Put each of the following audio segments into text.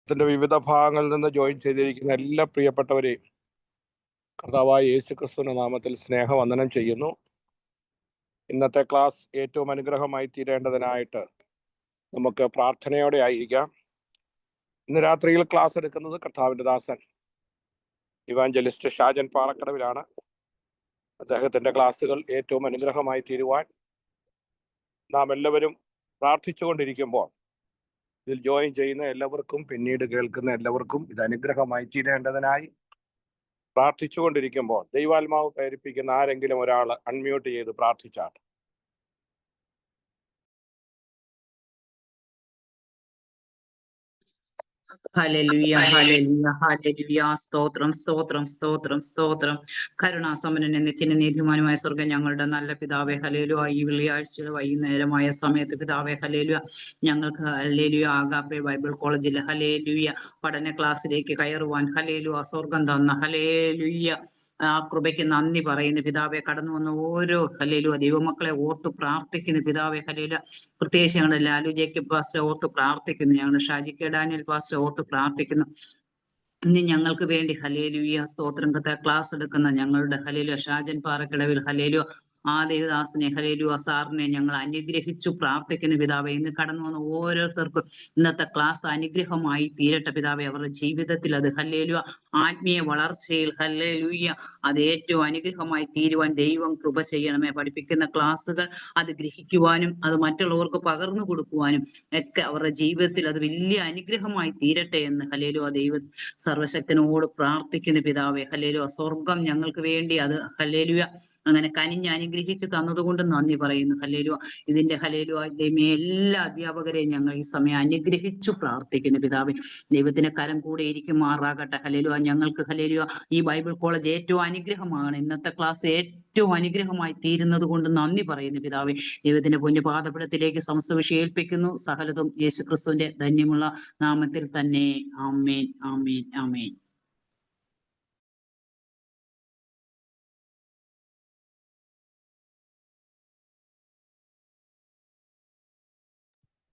ത്തിന്റെ വിവിധ ഭാഗങ്ങളിൽ നിന്ന് ജോയിൻ ചെയ്തിരിക്കുന്ന എല്ലാ പ്രിയപ്പെട്ടവരെയും കർത്താവായ യേശുക്രിസ്തുവിന്റെ നാമത്തിൽ സ്നേഹവന്ദനം ചെയ്യുന്നു. ഇന്നത്തെ ക്ലാസ് ഏറ്റവും അനുഗ്രഹമായി തീരേണ്ടതിനായിട്ട് നമുക്ക് പ്രാർത്ഥനയോടെ ആയിരിക്കാം. ഇന്ന് രാത്രിയിൽ ക്ലാസ് എടുക്കുന്നത് കർത്താവിൻ്റെ ദാസൻ ഇവാഞ്ചലിസ്റ്റ് ഷാജൻ പാറക്കടവിലാണ്. അദ്ദേഹത്തിൻ്റെ ക്ലാസ്സുകൾ ഏറ്റവും അനുഗ്രഹമായി തീരുവാൻ നാം എല്ലാവരും പ്രാർത്ഥിച്ചുകൊണ്ടിരിക്കുമ്പോൾ ഇതിൽ ജോയിൻ ചെയ്യുന്ന എല്ലാവർക്കും, പിന്നീട് കേൾക്കുന്ന എല്ലാവർക്കും ഇത് അനുഗ്രഹമായി തീരേണ്ടതിനായി പ്രാർത്ഥിച്ചുകൊണ്ടിരിക്കുമ്പോൾ ദൈവാത്മാവ് പ്രേരിപ്പിക്കുന്ന ആരെങ്കിലും ഒരാൾ അൺമ്യൂട്ട് ചെയ്ത് പ്രാർത്ഥിച്ചാൽ. ഹല്ലേലൂയ, ഹല്ലേലൂയ, ഹല്ലേലൂയ. സ്തോത്രം, സ്തോത്രം, സ്തോത്രം, സ്തോത്രം. കരുണാസമ്പന്നനെ നിത്യന് നീതിമാനുമായ സ്വർഗ്ഗം ഞങ്ങളുടെ നല്ല പിതാവേ, ഹല്ലേലൂയ. ഈ വെള്ളിയാഴ്ച വൈകുന്നേരമായ സമയത്ത് പിതാവേ, ഹല്ലേലൂയ, ഞങ്ങൾക്ക് ഹല്ലേലൂയ ആഗാപ്പെ ബൈബിൾ കോളേജിൽ ഹല്ലേലൂയ പഠന ക്ലാസ്സിലേക്ക് കയറുവാൻ ഹല്ലേലൂയ സ്വർഗം തന്ന ഹല്ലേലൂയ ആ കൃപയ്ക്ക് നന്ദി പറയുന്നു പിതാവെ. കടന്നു വന്ന ഓരോ ഹല്ലേലൂയ ദൈവമക്കളെ ഓർത്ത് പ്രാർത്ഥിക്കുന്നു പിതാവെ. ഹല്ലേലൂയ പ്രത്യേകിച്ച് ഞങ്ങളുടെ ലാലു ജേക്കബ് പാസ്റ്റർ ഓർത്ത് പ്രാർത്ഥിക്കുന്നു, ഞങ്ങളുടെ ഷാജി കെ ഡാനിയൽ പാസ്റ്റർ ഓർത്ത് പ്രാർത്ഥിക്കുന്നു. ഇന്ന് ഞങ്ങൾക്ക് വേണ്ടി ഹല്ലേലൂയ സ്തോത്രം ക്ലാസ് എടുക്കുന്ന ഞങ്ങളുടെ ഹല്ലേലൂയ ഷാജൻ പാറക്കടവിൽ ഹല്ലേലൂയ ആ ദേവദാസിനെ ഹല്ലേലൂയ സാറിനെ ഞങ്ങൾ അനുഗ്രഹിച്ചു പ്രാർത്ഥിക്കുന്ന പിതാവെ. ഇന്ന് കടന്നു വന്ന ഓരോരുത്തർക്കും ഇന്നത്തെ ക്ലാസ് അനുഗ്രഹമായി തീരട്ടെ പിതാവെ. അവരുടെ ജീവിതത്തിൽ അത് ഹല്ലേലൂയ ആത്മീയ വളർച്ചയിൽ ഹല്ലേലൂയ അത് ഏറ്റവും അനുഗ്രഹമായി തീരുവാൻ ദൈവം കൃപ ചെയ്യണമേ. പഠിപ്പിക്കുന്ന ക്ലാസ്സുകൾ അത് ഗ്രഹിക്കുവാനും അത് മറ്റുള്ളവർക്ക് പകർന്നു കൊടുക്കുവാനും ഒക്കെ അവരുടെ ജീവിതത്തിൽ അത് വലിയ അനുഗ്രഹമായി തീരട്ടെ എന്ന് ഹല്ലേലൂയ ദൈവ സർവശക്തനോട് പ്രാർത്ഥിക്കുന്ന പിതാവെ. ഹല്ലേലൂയ സ്വർഗം ഞങ്ങൾക്ക് വേണ്ടി അത് ഹല്ലേലൂയ അങ്ങനെ കനിഞ്ഞ് അനുഗ്രഹിച്ച് തന്നതുകൊണ്ട് നന്ദി പറയുന്നു. ഹല്ലേലൂയ ഇതിന്റെ ഹല്ലേലൂയ ദൈവമേ എല്ലാ അധ്യാപകരെയും ഞങ്ങൾ ഈ സമയം അനുഗ്രഹിച്ചു പ്രാർത്ഥിക്കുന്നു പിതാവെ. ദൈവത്തിന്റെ കരം കൂടെ ഇരിക്കുമാറാകട്ടെ. ഹല്ലേലൂയ ഞങ്ങൾക്ക് ഹല്ലേലൂയ ഈ ബൈബിൾ കോളേജ് ഏറ്റവും അനുഗ്രഹമാണ്. ഇന്നത്തെ ക്ലാസ് ഏറ്റവും അനുഗ്രഹമായി തീരുന്നത് കൊണ്ട് നന്ദി പറയുന്നു പിതാവെ. ദൈവത്തിന്റെ പുണ്യപാദപീഠത്തിലേക്ക് സമസ്ത വിഷയം ഏൽപ്പിക്കുന്നു. സകലതും യേശുക്രിസ്തുവിന്റെ ധന്യമുള്ള നാമത്തിൽ തന്നെ. ആമേൻ, ആമേൻ, ആമേൻ.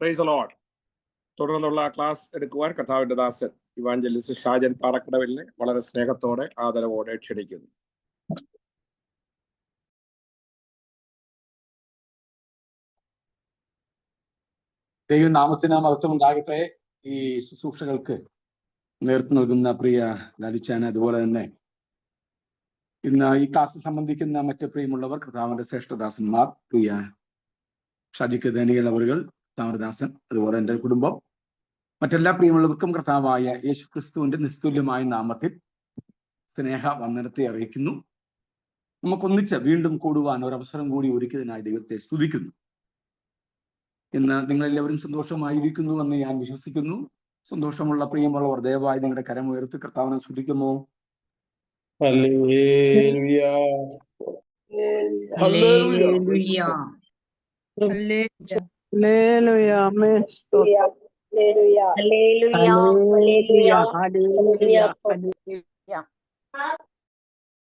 Praise the lord. തുടർന്നുള്ള ക്ലാസ് എടുക്കുവാൻ കർത്താവിൻ്റെ ദാസൻ ഇവാഞ്ചലിസ്റ്റ് ഷാജൻ പാറക്കടവിലിനെ വളരെ സ്നേഹത്തോടെ ആദരവോടെ ക്ഷണിക്കുന്നു. ദൈവനാമത്തിന് മഹത്വം ഉണ്ടാകട്ടെ. ഈ ശുശ്രൂഷകൾക്ക് നേതൃത്വം നൽകുന്ന പ്രിയ ലാലിച്ചാൻ, അതുപോലെ തന്നെ ഇന്ന് ഈ ക്ലാസ് സംബന്ധിക്കുന്ന മറ്റ് പ്രിയമുള്ളവർ, കർത്താവിന്റെ ശ്രേഷ്ഠദാസന്മാർ, പ്രിയ ഷാജി കെ ഡാനിയൽ അവറുകൾ, കർത്താവദാസൻ, അതുപോലെ എൻ്റെ കുടുംബം, മറ്റെല്ലാ പ്രിയമുള്ളവർക്കും കർത്താവായ യേശുക്രിസ്തുവിന്റെ നിസ്തുല്യമായ നാമത്തിൽ സ്നേഹ വന്ദനത്തെ അറിയിക്കുന്നു. നമുക്കൊന്നിച്ച് വീണ്ടും കൂടുവാൻ ഒരവസരം കൂടി ഒരുക്കിയതിനായി ദൈവത്തെ സ്തുതിക്കുന്നു. ഇന്ന് നിങ്ങളെല്ലാവരും സന്തോഷമായിരിക്കുന്നു എന്ന് ഞാൻ വിശ്വസിക്കുന്നു. സന്തോഷമുള്ള പ്രിയമുള്ളവർ ദയവായി നിങ്ങളുടെ കരം ഉയർത്തി കർത്താവിനെ സ്തുതിക്കുമോ? ഹല്ലേലൂയ, ഹല്ലേലൂയ,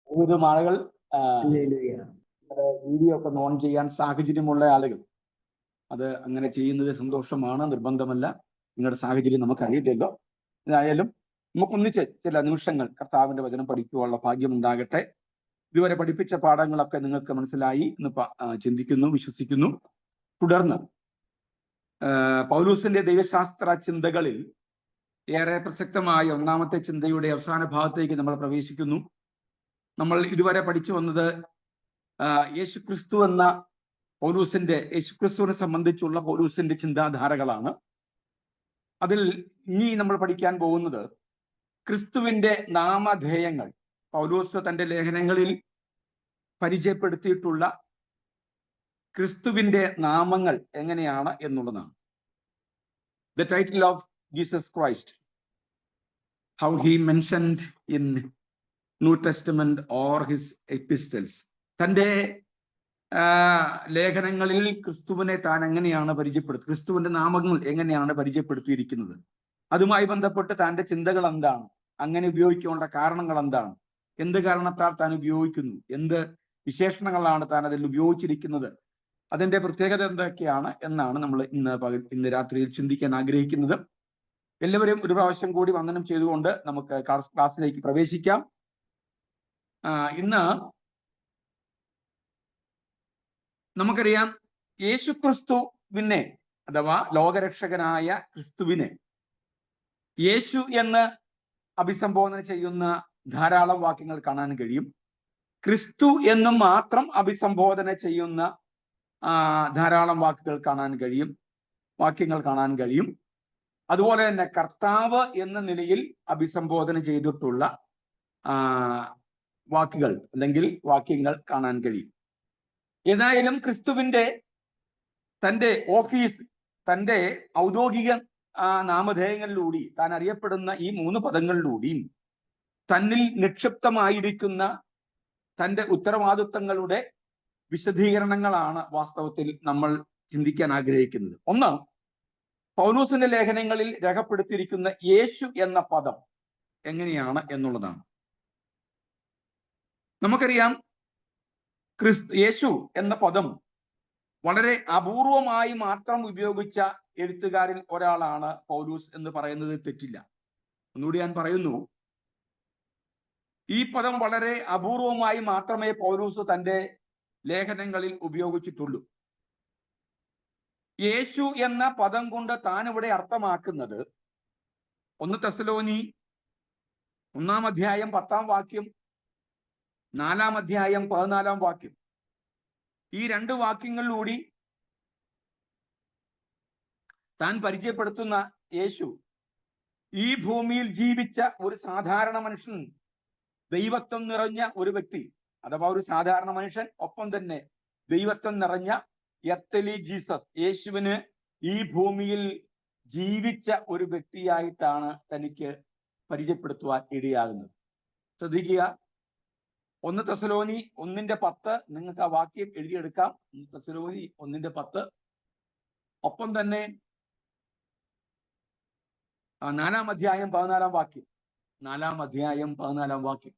ഒരു ആളുകൾ വീഡിയോ ഒക്കെ ഓൺ ചെയ്യാൻ സാഹചര്യമുള്ള ആളുകൾ അത് അങ്ങനെ ചെയ്യുന്നത് സന്തോഷമാണ്, നിർബന്ധമല്ല. നിങ്ങളുടെ സാഹചര്യം നമുക്ക് അറിയില്ലല്ലോ. ഏതായാലും നമുക്കൊന്നിച്ച് ചില നിമിഷങ്ങൾ കർത്താവിന്റെ വചനം പഠിക്കുവാനുള്ള ഭാഗ്യം ഉണ്ടാകട്ടെ. ഇതുവരെ പഠിപ്പിച്ച പാഠങ്ങളൊക്കെ നിങ്ങൾക്ക് മനസ്സിലായി എന്ന് ചിന്തിക്കുന്നു, വിശ്വസിക്കുന്നു. തുടർന്ന് പൗലൂസിന്റെ ദൈവശാസ്ത്ര ചിന്തകളിൽ ഏറെ പ്രസക്തമായ ഒന്നാമത്തെ ചിന്തയുടെ അവസാന ഭാഗത്തേക്ക് നമ്മൾ പ്രവേശിക്കുന്നു. നമ്മൾ ഇതുവരെ പഠിച്ചു വന്നത് യേശുക്രിസ്തു എന്ന യേശുക്രിസ്തുവിനെ സംബന്ധിച്ചുള്ള പൗലൂസിന്റെ ചിന്താധാരകളാണ്. അതിൽ ഇനി നമ്മൾ പഠിക്കാൻ പോകുന്നത് ക്രിസ്തുവിന്റെ നാമധേയങ്ങൾ. പൗലോസ് തന്റെ ലേഖനങ്ങളിൽ പരിചയപ്പെടുത്തിയിട്ടുള്ള ക്രിസ്തുവിന്റെ നാമങ്ങൾ എങ്ങനെയാണ് എന്നുള്ളതാണ്. The title of Jesus Christ, how he mentioned in new testament or his epistles. തന്റെ ലേഖനങ്ങളിൽ ക്രിസ്തുവിനെ താൻ എങ്ങനെയാണ് ക്രിസ്തുവിന്റെ നാമങ്ങൾ എങ്ങനെയാണ് പരിചയപ്പെടുത്തിയിരിക്കുന്നത്, അതുമായി ബന്ധപ്പെട്ട് തന്റെ ചിന്തകൾ എന്താണ്, അങ്ങനെ ഉപയോഗിക്കേണ്ട കാരണങ്ങൾ എന്താണ്, എന്ത് കാരണത്താൽ താൻ ഉപയോഗിക്കുന്നു, എന്ത് വിശേഷണങ്ങളാണ് താൻ അതിൽ ഉപയോഗിച്ചിരിക്കുന്നത്, അതിന്റെ പ്രത്യേകത എന്തൊക്കെയാണ് എന്നാണ് നമ്മൾ ഇന്ന് രാത്രിയിൽ ചിന്തിക്കാൻ ആഗ്രഹിക്കുന്നത്. എല്ലാവരും ഒരു പ്രാവശ്യം കൂടി വന്ദനം ചെയ്തുകൊണ്ട് നമുക്ക് ക്ലാസ്സിലേക്ക് പ്രവേശിക്കാം. ഇന്ന് നമുക്കറിയാം, യേശുക്രിസ്തുവിനെ അഥവാ ലോകരക്ഷകനായ ക്രിസ്തുവിനെ യേശു എന്ന് അഭിസംബോധന ചെയ്യുന്ന ധാരാളം വാക്യങ്ങൾ കാണാൻ കഴിയും. ക്രിസ്തു എന്നും മാത്രം അഭിസംബോധന ചെയ്യുന്ന ധാരാളം വാക്യങ്ങൾ കാണാൻ കഴിയും. അതുപോലെ തന്നെ കർത്താവ് എന്ന നിലയിൽ അഭിസംബോധന ചെയ്തിട്ടുള്ള വാക്കുകൾ അല്ലെങ്കിൽ വാക്യങ്ങൾ കാണാൻ കഴിയും. ഏതായാലും ക്രിസ്തുവിന്റെ തൻ്റെ ഓഫീസ്, തൻ്റെ ഔദ്യോഗിക നാമധേയങ്ങളിലൂടെ താൻ അറിയപ്പെടുന്ന ഈ 3 പദങ്ങളിലൂടെയും തന്നിൽ നിക്ഷിപ്തമായിരിക്കുന്ന തൻ്റെ ഉത്തരവാദിത്വങ്ങളുടെ വിശദീകരണങ്ങളാണ് വാസ്തവത്തിൽ നമ്മൾ ചിന്തിക്കാൻ ആഗ്രഹിക്കുന്നത്. ഒന്ന്, പൗലോസിന്റെ ലേഖനങ്ങളിൽ രേഖപ്പെടുത്തിയിരിക്കുന്ന യേശു എന്ന പദം എങ്ങനെയാണ് എന്നുള്ളതാണ്. നമുക്കറിയാം, യേശു എന്ന പദം വളരെ അപൂർവമായി മാത്രം ഉപയോഗിച്ച എഴുത്തുകാരിൽ ഒരാളാണ് പൗലോസ് എന്ന് പറയുന്നത് തെറ്റില്ല. ഒന്നുകൂടി ഞാൻ പറയുന്നു, ഈ പദം വളരെ അപൂർവമായി മാത്രമേ പൗലോസ് തൻ്റെ ലേഖനങ്ങളിൽ ഉപയോഗിച്ചിട്ടുള്ളൂ. യേശു എന്ന പദം കൊണ്ട് താൻ ഇവിടെ അർത്ഥമാക്കുന്നത് 1 തെസ്സലോനി 1-ാം അധ്യായം 10-ാം വാക്യം, 4-ാം അധ്യായം 14-ാം വാക്യം, ഈ 2 വാക്യങ്ങളിലൂടെ താൻ പരിചയപ്പെടുത്തുന്ന യേശു ഈ ഭൂമിയിൽ ജീവിച്ച ഒരു സാധാരണ മനുഷ്യൻ, ദൈവത്വം നിറഞ്ഞ ഒരു വ്യക്തി അഥവാ ഒരു സാധാരണ മനുഷ്യൻ, ഒപ്പം തന്നെ ദൈവത്വം നിറഞ്ഞ എത്തലി ജീസസ്, യേശുവിന് ഈ ഭൂമിയിൽ ജീവിച്ച ഒരു വ്യക്തിയായിട്ടാണ് തനിക്ക് പരിചയപ്പെടുത്തുവാൻ ഇടയാകുന്നത്. ശ്രദ്ധിക്കുക, 1 തെസ്സലോനി 1:10, നിങ്ങൾക്ക് ആ വാക്യം എഴുതിയെടുക്കാം. 1 തെസ്സലോനി 1:10. ഒപ്പം തന്നെ 4-ാം അധ്യായം 14-ാം വാക്യം, 4-ാം അധ്യായം 14-ാം വാക്യം.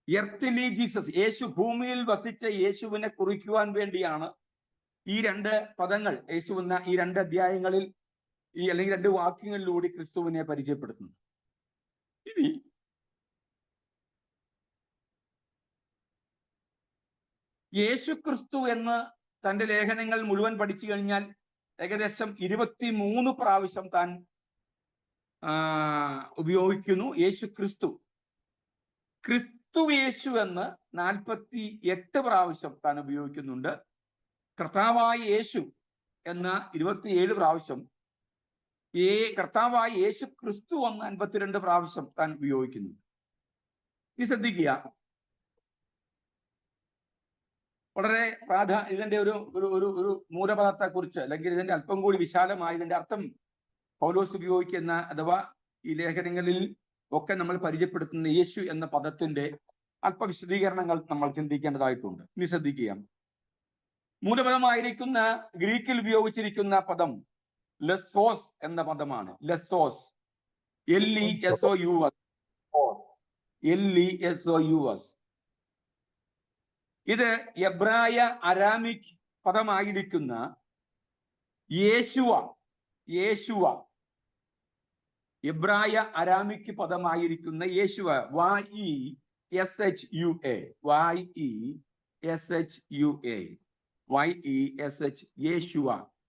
എർത്തിലി ജീസസ്, യേശു ഭൂമിയിൽ വസിച്ച യേശുവിനെ കുറിക്കുവാൻ വേണ്ടിയാണ് ഈ 2 പദങ്ങൾ യേശുവെന്ന ഈ 2 അധ്യായങ്ങളിൽ അല്ലെങ്കിൽ 2 വാക്യങ്ങളിലൂടെ ക്രിസ്തുവിനെ പരിചയപ്പെടുത്തുന്നത്. ഇനി യേശു ക്രിസ്തു എന്ന് തൻ്റെ ലേഖനങ്ങൾ മുഴുവൻ പഠിച്ചു കഴിഞ്ഞാൽ ഏകദേശം 23 പ്രാവശ്യം താൻ ഉപയോഗിക്കുന്നു യേശു ക്രിസ്തു. ക്രിസ്തു യേശു എന്ന് 48 പ്രാവശ്യം താൻ ഉപയോഗിക്കുന്നുണ്ട്. കർത്താവായ യേശു എന്ന 27 പ്രാവശ്യം, കർത്താവായ യേശു ക്രിസ്തു എന്ന് 52 പ്രാവശ്യം താൻ ഉപയോഗിക്കുന്നു. ഈ ശ്രദ്ധിക്കുക, വളരെ ഇതിന്റെ ഒരു മൂലപദത്തെ കുറിച്ച് അല്ലെങ്കിൽ ഇതിന്റെ അല്പം കൂടി വിശാലമായി ഇതിന്റെ അർത്ഥം പൗലോസ് ഉപയോഗിക്കുന്ന അഥവാ ഈ ലേഖനങ്ങളിൽ ഒക്കെ നമ്മൾ പരിചയപ്പെടുത്തുന്ന യേശു എന്ന പദത്തിന്റെ അല്പ വിശദീകരണങ്ങൾ നമ്മൾ ചിന്തിക്കേണ്ടതായിട്ടുണ്ട്. ഇനി ശ്രദ്ധിക്കുക, മൂലപദമായിരിക്കുന്ന ഗ്രീക്കിൽ ഉപയോഗിച്ചിരിക്കുന്ന പദം ലെസോസ് എന്ന പദമാണ്. ലെസോസ്, LESOUS. ഇത് എബ്രായ അരാമിക് പദമായിരിക്കുന്ന യേശുവ, എബ്രായ അരാമിക് പദമായിരിക്കുന്ന യേശുവ,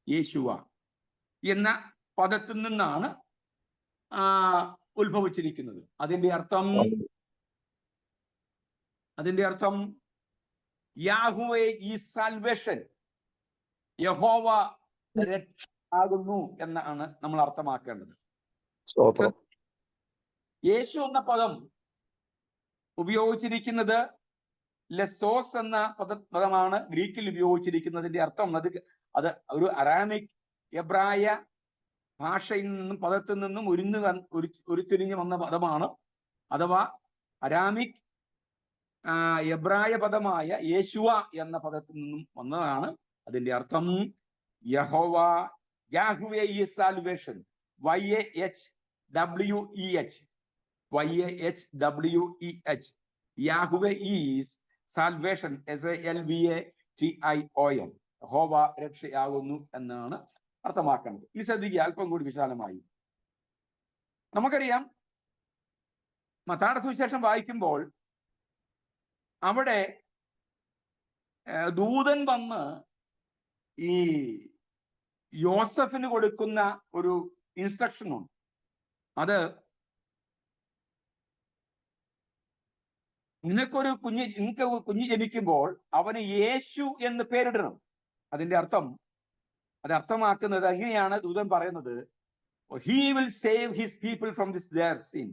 യേശുവ എന്ന പദത്തിൽ നിന്നാണ് ഉത്ഭവിച്ചിരിക്കുന്നത്. അതിന്റെ അർത്ഥം യാഹ്വേ ഈസ് സാൽവേഷൻ, യഹോവ രക്ഷയാകുന്നു എന്നാണ് നമ്മൾ അർത്ഥമാക്കേണ്ടത്. യേശു എന്ന പദം ഉപയോഗിച്ചിരിക്കുന്നത് ലെസോസ് എന്ന പദമാണ് ഗ്രീക്കിൽ ഉപയോഗിച്ചിരിക്കുന്നതിന്റെ അർത്ഥം. അത് ഒരു അരാമിക് എബ്രായ ഭാഷയിൽ നിന്നും പദത്തിൽ നിന്നും ഉരുത്തിരിഞ്ഞു വന്ന പദമാണ്. അഥവാ അരാമിക് എബ്രായ പദമായ യേശുവ എന്ന പദത്തിൽ നിന്നും വന്നതാണ്. അതിന്റെ അർത്ഥം Yahweh is salvation, YAHWEH, Yahweh is salvation, SALVATION, യഹോവ രക്ഷയാകുന്നു എന്നാണ് അർത്ഥമാക്കുന്നത്. ഈ ശ്രദ്ധിക്കുക അല്പം കൂടി വിശാലമായി. നമുക്കറിയാം, മത്തായിയുടെ സുവിശേഷം വായിക്കുമ്പോൾ അവിടെ ദൂതൻ വന്ന് ഈ യോസഫിന് കൊടുക്കുന്ന ഒരു ഇൻസ്ട്രക്ഷനുണ്ട്. അത് നിങ്ങൾക്ക് കുഞ്ഞ് ജനിക്കുമ്പോൾ അവന് യേശു എന്ന് പേരിടണം. അതിന്റെ അത് അർത്ഥമാക്കുന്നത് എങ്ങനെയാണ്? ദൂതൻ പറയുന്നത്, he will save his people from their sin.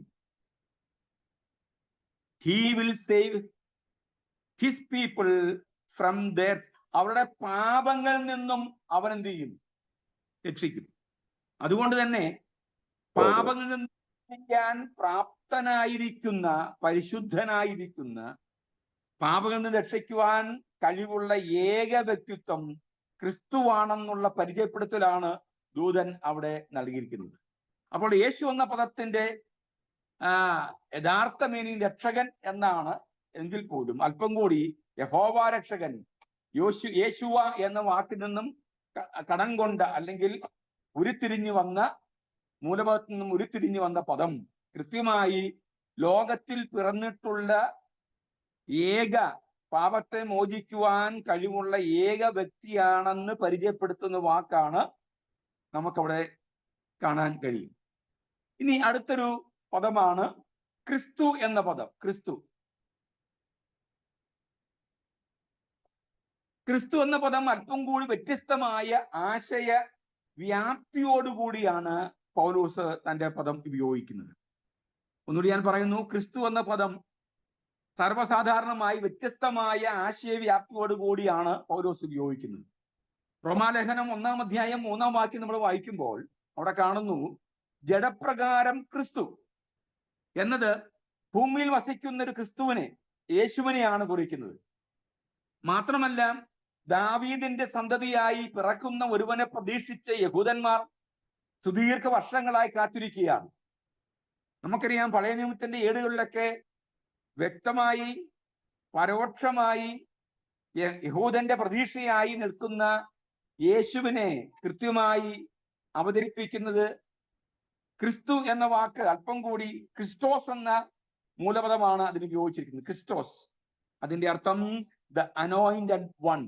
He will save his people from their, അവരുടെ പാപങ്ങളിൽ നിന്നും അവൻ എന്ത് ചെയ്യും? രക്ഷിക്കും. അതുകൊണ്ട് തന്നെ പാപങ്ങളിൽ നിന്ന് രക്ഷിക്കാൻ പ്രാപ്തനായിരിക്കുന്ന, പരിശുദ്ധനായിരിക്കുന്ന, പാപങ്ങളിൽ നിന്ന് രക്ഷിക്കുവാൻ കഴിവുള്ള ഏക വ്യക്തിത്വം ക്രിസ്തുവാണെന്നുള്ള പരിചയപ്പെടുത്തലാണ് ദൂതൻ അവിടെ നൽകിയിരിക്കുന്നത്. അപ്പോൾ യേശു എന്ന പദത്തിന്റെ യഥാർത്ഥ മീനിങ് രക്ഷകൻ എന്നാണ്. എങ്കിൽ പോലും അല്പം കൂടി യഹോവ രക്ഷകൻ, യേശുവ എന്ന വാക്കിൽ നിന്നും കടം കൊണ്ട അല്ലെങ്കിൽ ഉരുത്തിരിഞ്ഞു വന്ന, മൂലപദത്തിൽ നിന്നും ഉരുത്തിരിഞ്ഞു വന്ന പദം കൃത്യമായി ലോകത്തിൽ പിറന്നിട്ടുള്ള ഏക, പാപത്തെ മോചിക്കുവാൻ കഴിവുള്ള ഏക വ്യക്തിയാണെന്ന് പരിചയപ്പെടുത്തുന്ന വാക്കാണ് നമുക്കവിടെ കാണാൻ കഴിയും. ഇനി അടുത്തൊരു പദമാണ് ക്രിസ്തു എന്ന പദം. ക്രിസ്തു എന്ന പദം അല്പം കൂടി വ്യത്യസ്തമായ ആശയ വ്യാപ്തിയോടുകൂടിയാണ് പൗലോസ് തന്റെ പദം ഉപയോഗിക്കുന്നത്. ഒന്നുകൂടി ഞാൻ പറയുന്നു, ക്രിസ്തു എന്ന പദം സർവ്വസാധാരണമായി വ്യത്യസ്തമായ ആശയവ്യാപ്തിയോടുകൂടിയാണ് പൗലോസ് ഉപയോഗിക്കുന്നത്. റോമാലേഖനം 1-ാം അധ്യായം 3-ാം വാക്യം നമ്മൾ വായിക്കുമ്പോൾ അവിടെ കാണുന്നു, ജഡപ്രകാരം ക്രിസ്തു എന്നത് ഭൂമിയിൽ വസിക്കുന്ന ഒരു ക്രിസ്തുവിനെ, യേശുവിനെയാണ് കുറിക്കുന്നത്. മാത്രമല്ല, ദാവീദിന്റെ സന്തതിയായി പിറക്കുന്ന ഒരുവനെ പ്രതീക്ഷിച്ച യഹൂദന്മാർ സുദീർഘ വർഷങ്ങളായി കാത്തിരിക്കുകയാണ്. നമുക്കറിയാം, പഴയ നിയമത്തിന്റെ ഏടുകളിലൊക്കെ വ്യക്തമായി പരോക്ഷമായി യഹൂദന്റെ പ്രതീക്ഷയായി നിൽക്കുന്ന യേശുവിനെ കൃത്യമായി അവതരിപ്പിക്കുന്നത് ക്രിസ്തു എന്ന വാക്ക് അല്പം കൂടി ക്രിസ്റ്റോസ് എന്ന മൂലപദമാണ് അതിന് ഉപയോഗിച്ചിരിക്കുന്നത്. ക്രിസ്റ്റോസ്, അതിന്റെ അർത്ഥം ദ അനോയിന്റഡ് വൺ,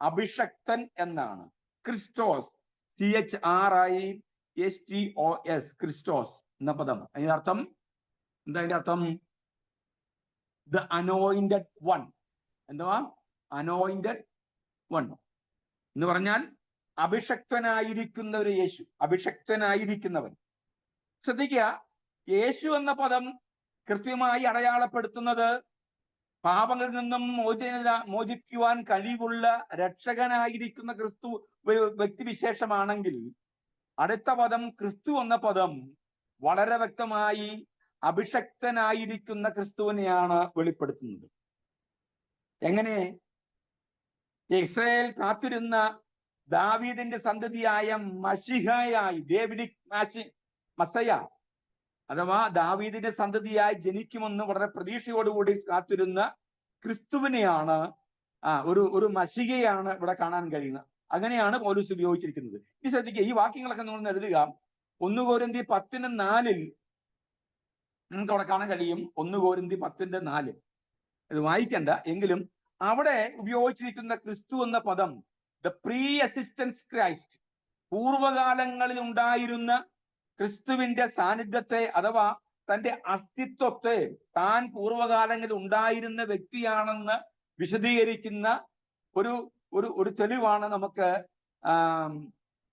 അഭിഷക്തൻ എന്നാണ്. ക്രിസ്റ്റോസ്, CHRISTOS, ക്രിസ്റ്റോസ് എന്ന പദം. അതിന്റെ അർത്ഥം എന്താ? അതിന്റെ അർത്ഥം ദ അനോയിന്റഡ് വൺ. എന്തുവാ? അനോയിന്റഡ് വൺ എന്ന് പറഞ്ഞാൽ അഭിഷക്തനായിരിക്കുന്ന ഒരു യേശു, അഭിഷക്തനായിരിക്കുന്നവൻ. ശ്രദ്ധിക്കുക, യേശു എന്ന പദം കൃത്യമായി അടയാളപ്പെടുത്തുന്നത് പാപങ്ങളിൽ നിന്നും മോചിക്കുവാൻ കഴിവുള്ള രക്ഷകനായിരിക്കുന്ന ക്രിസ്തു വ്യക്തിവിശേഷമാണെങ്കിൽ, അടുത്ത പദം ക്രിസ്തു എന്ന പദം വളരെ വ്യക്തമായി അഭിഷക്തനായിരിക്കുന്ന ക്രിസ്തുവിനെയാണ് വെളിപ്പെടുത്തുന്നത്. എങ്ങനെ? ഇസ്രായേൽ കാത്തിരുന്ന ദാവീദിന്റെ സന്തതിയായ മശിഹയായി, ഡേവിഡിക് മസയ അഥവാ ദാവീദിന്റെ സന്തതിയായി ജനിക്കുമെന്ന് വളരെ പ്രതീക്ഷയോടുകൂടി കാത്തിരുന്ന ക്രിസ്തുവിനെയാണ്, ഒരു മശിഹയാണ് ഇവിടെ കാണാൻ കഴിയുന്നത്. അങ്ങനെയാണ് പൗലോസ് ഉപയോഗിച്ചിരിക്കുന്നത്. ഈ ശ്രദ്ധിക്കുക, ഈ വാക്യങ്ങളൊക്കെ നമ്മൾ എഴുതുക. 1 കൊരിന്ത്യർ 10:4 നമുക്ക് അവിടെ കാണാൻ കഴിയും. 1 കൊരിന്ത്യർ 10:4 ഇത് വായിക്കണ്ട, എങ്കിലും അവിടെ ഉപയോഗിച്ചിരിക്കുന്ന ക്രിസ്തു എന്ന പദം ദ പ്രീ അസിസ്റ്റൻസ് ക്രൈസ്റ്റ്, പൂർവകാലങ്ങളിൽ ഉണ്ടായിരുന്ന ക്രിസ്തുവിന്റെ സാന്നിധ്യത്തെ അഥവാ തന്റെ അസ്തിത്വത്തെ, താൻ പൂർവകാലങ്ങളിൽ ഉണ്ടായിരുന്ന വ്യക്തിയാണെന്ന് വിശദീകരിക്കുന്ന ഒരു തെളിവാണ് നമുക്ക്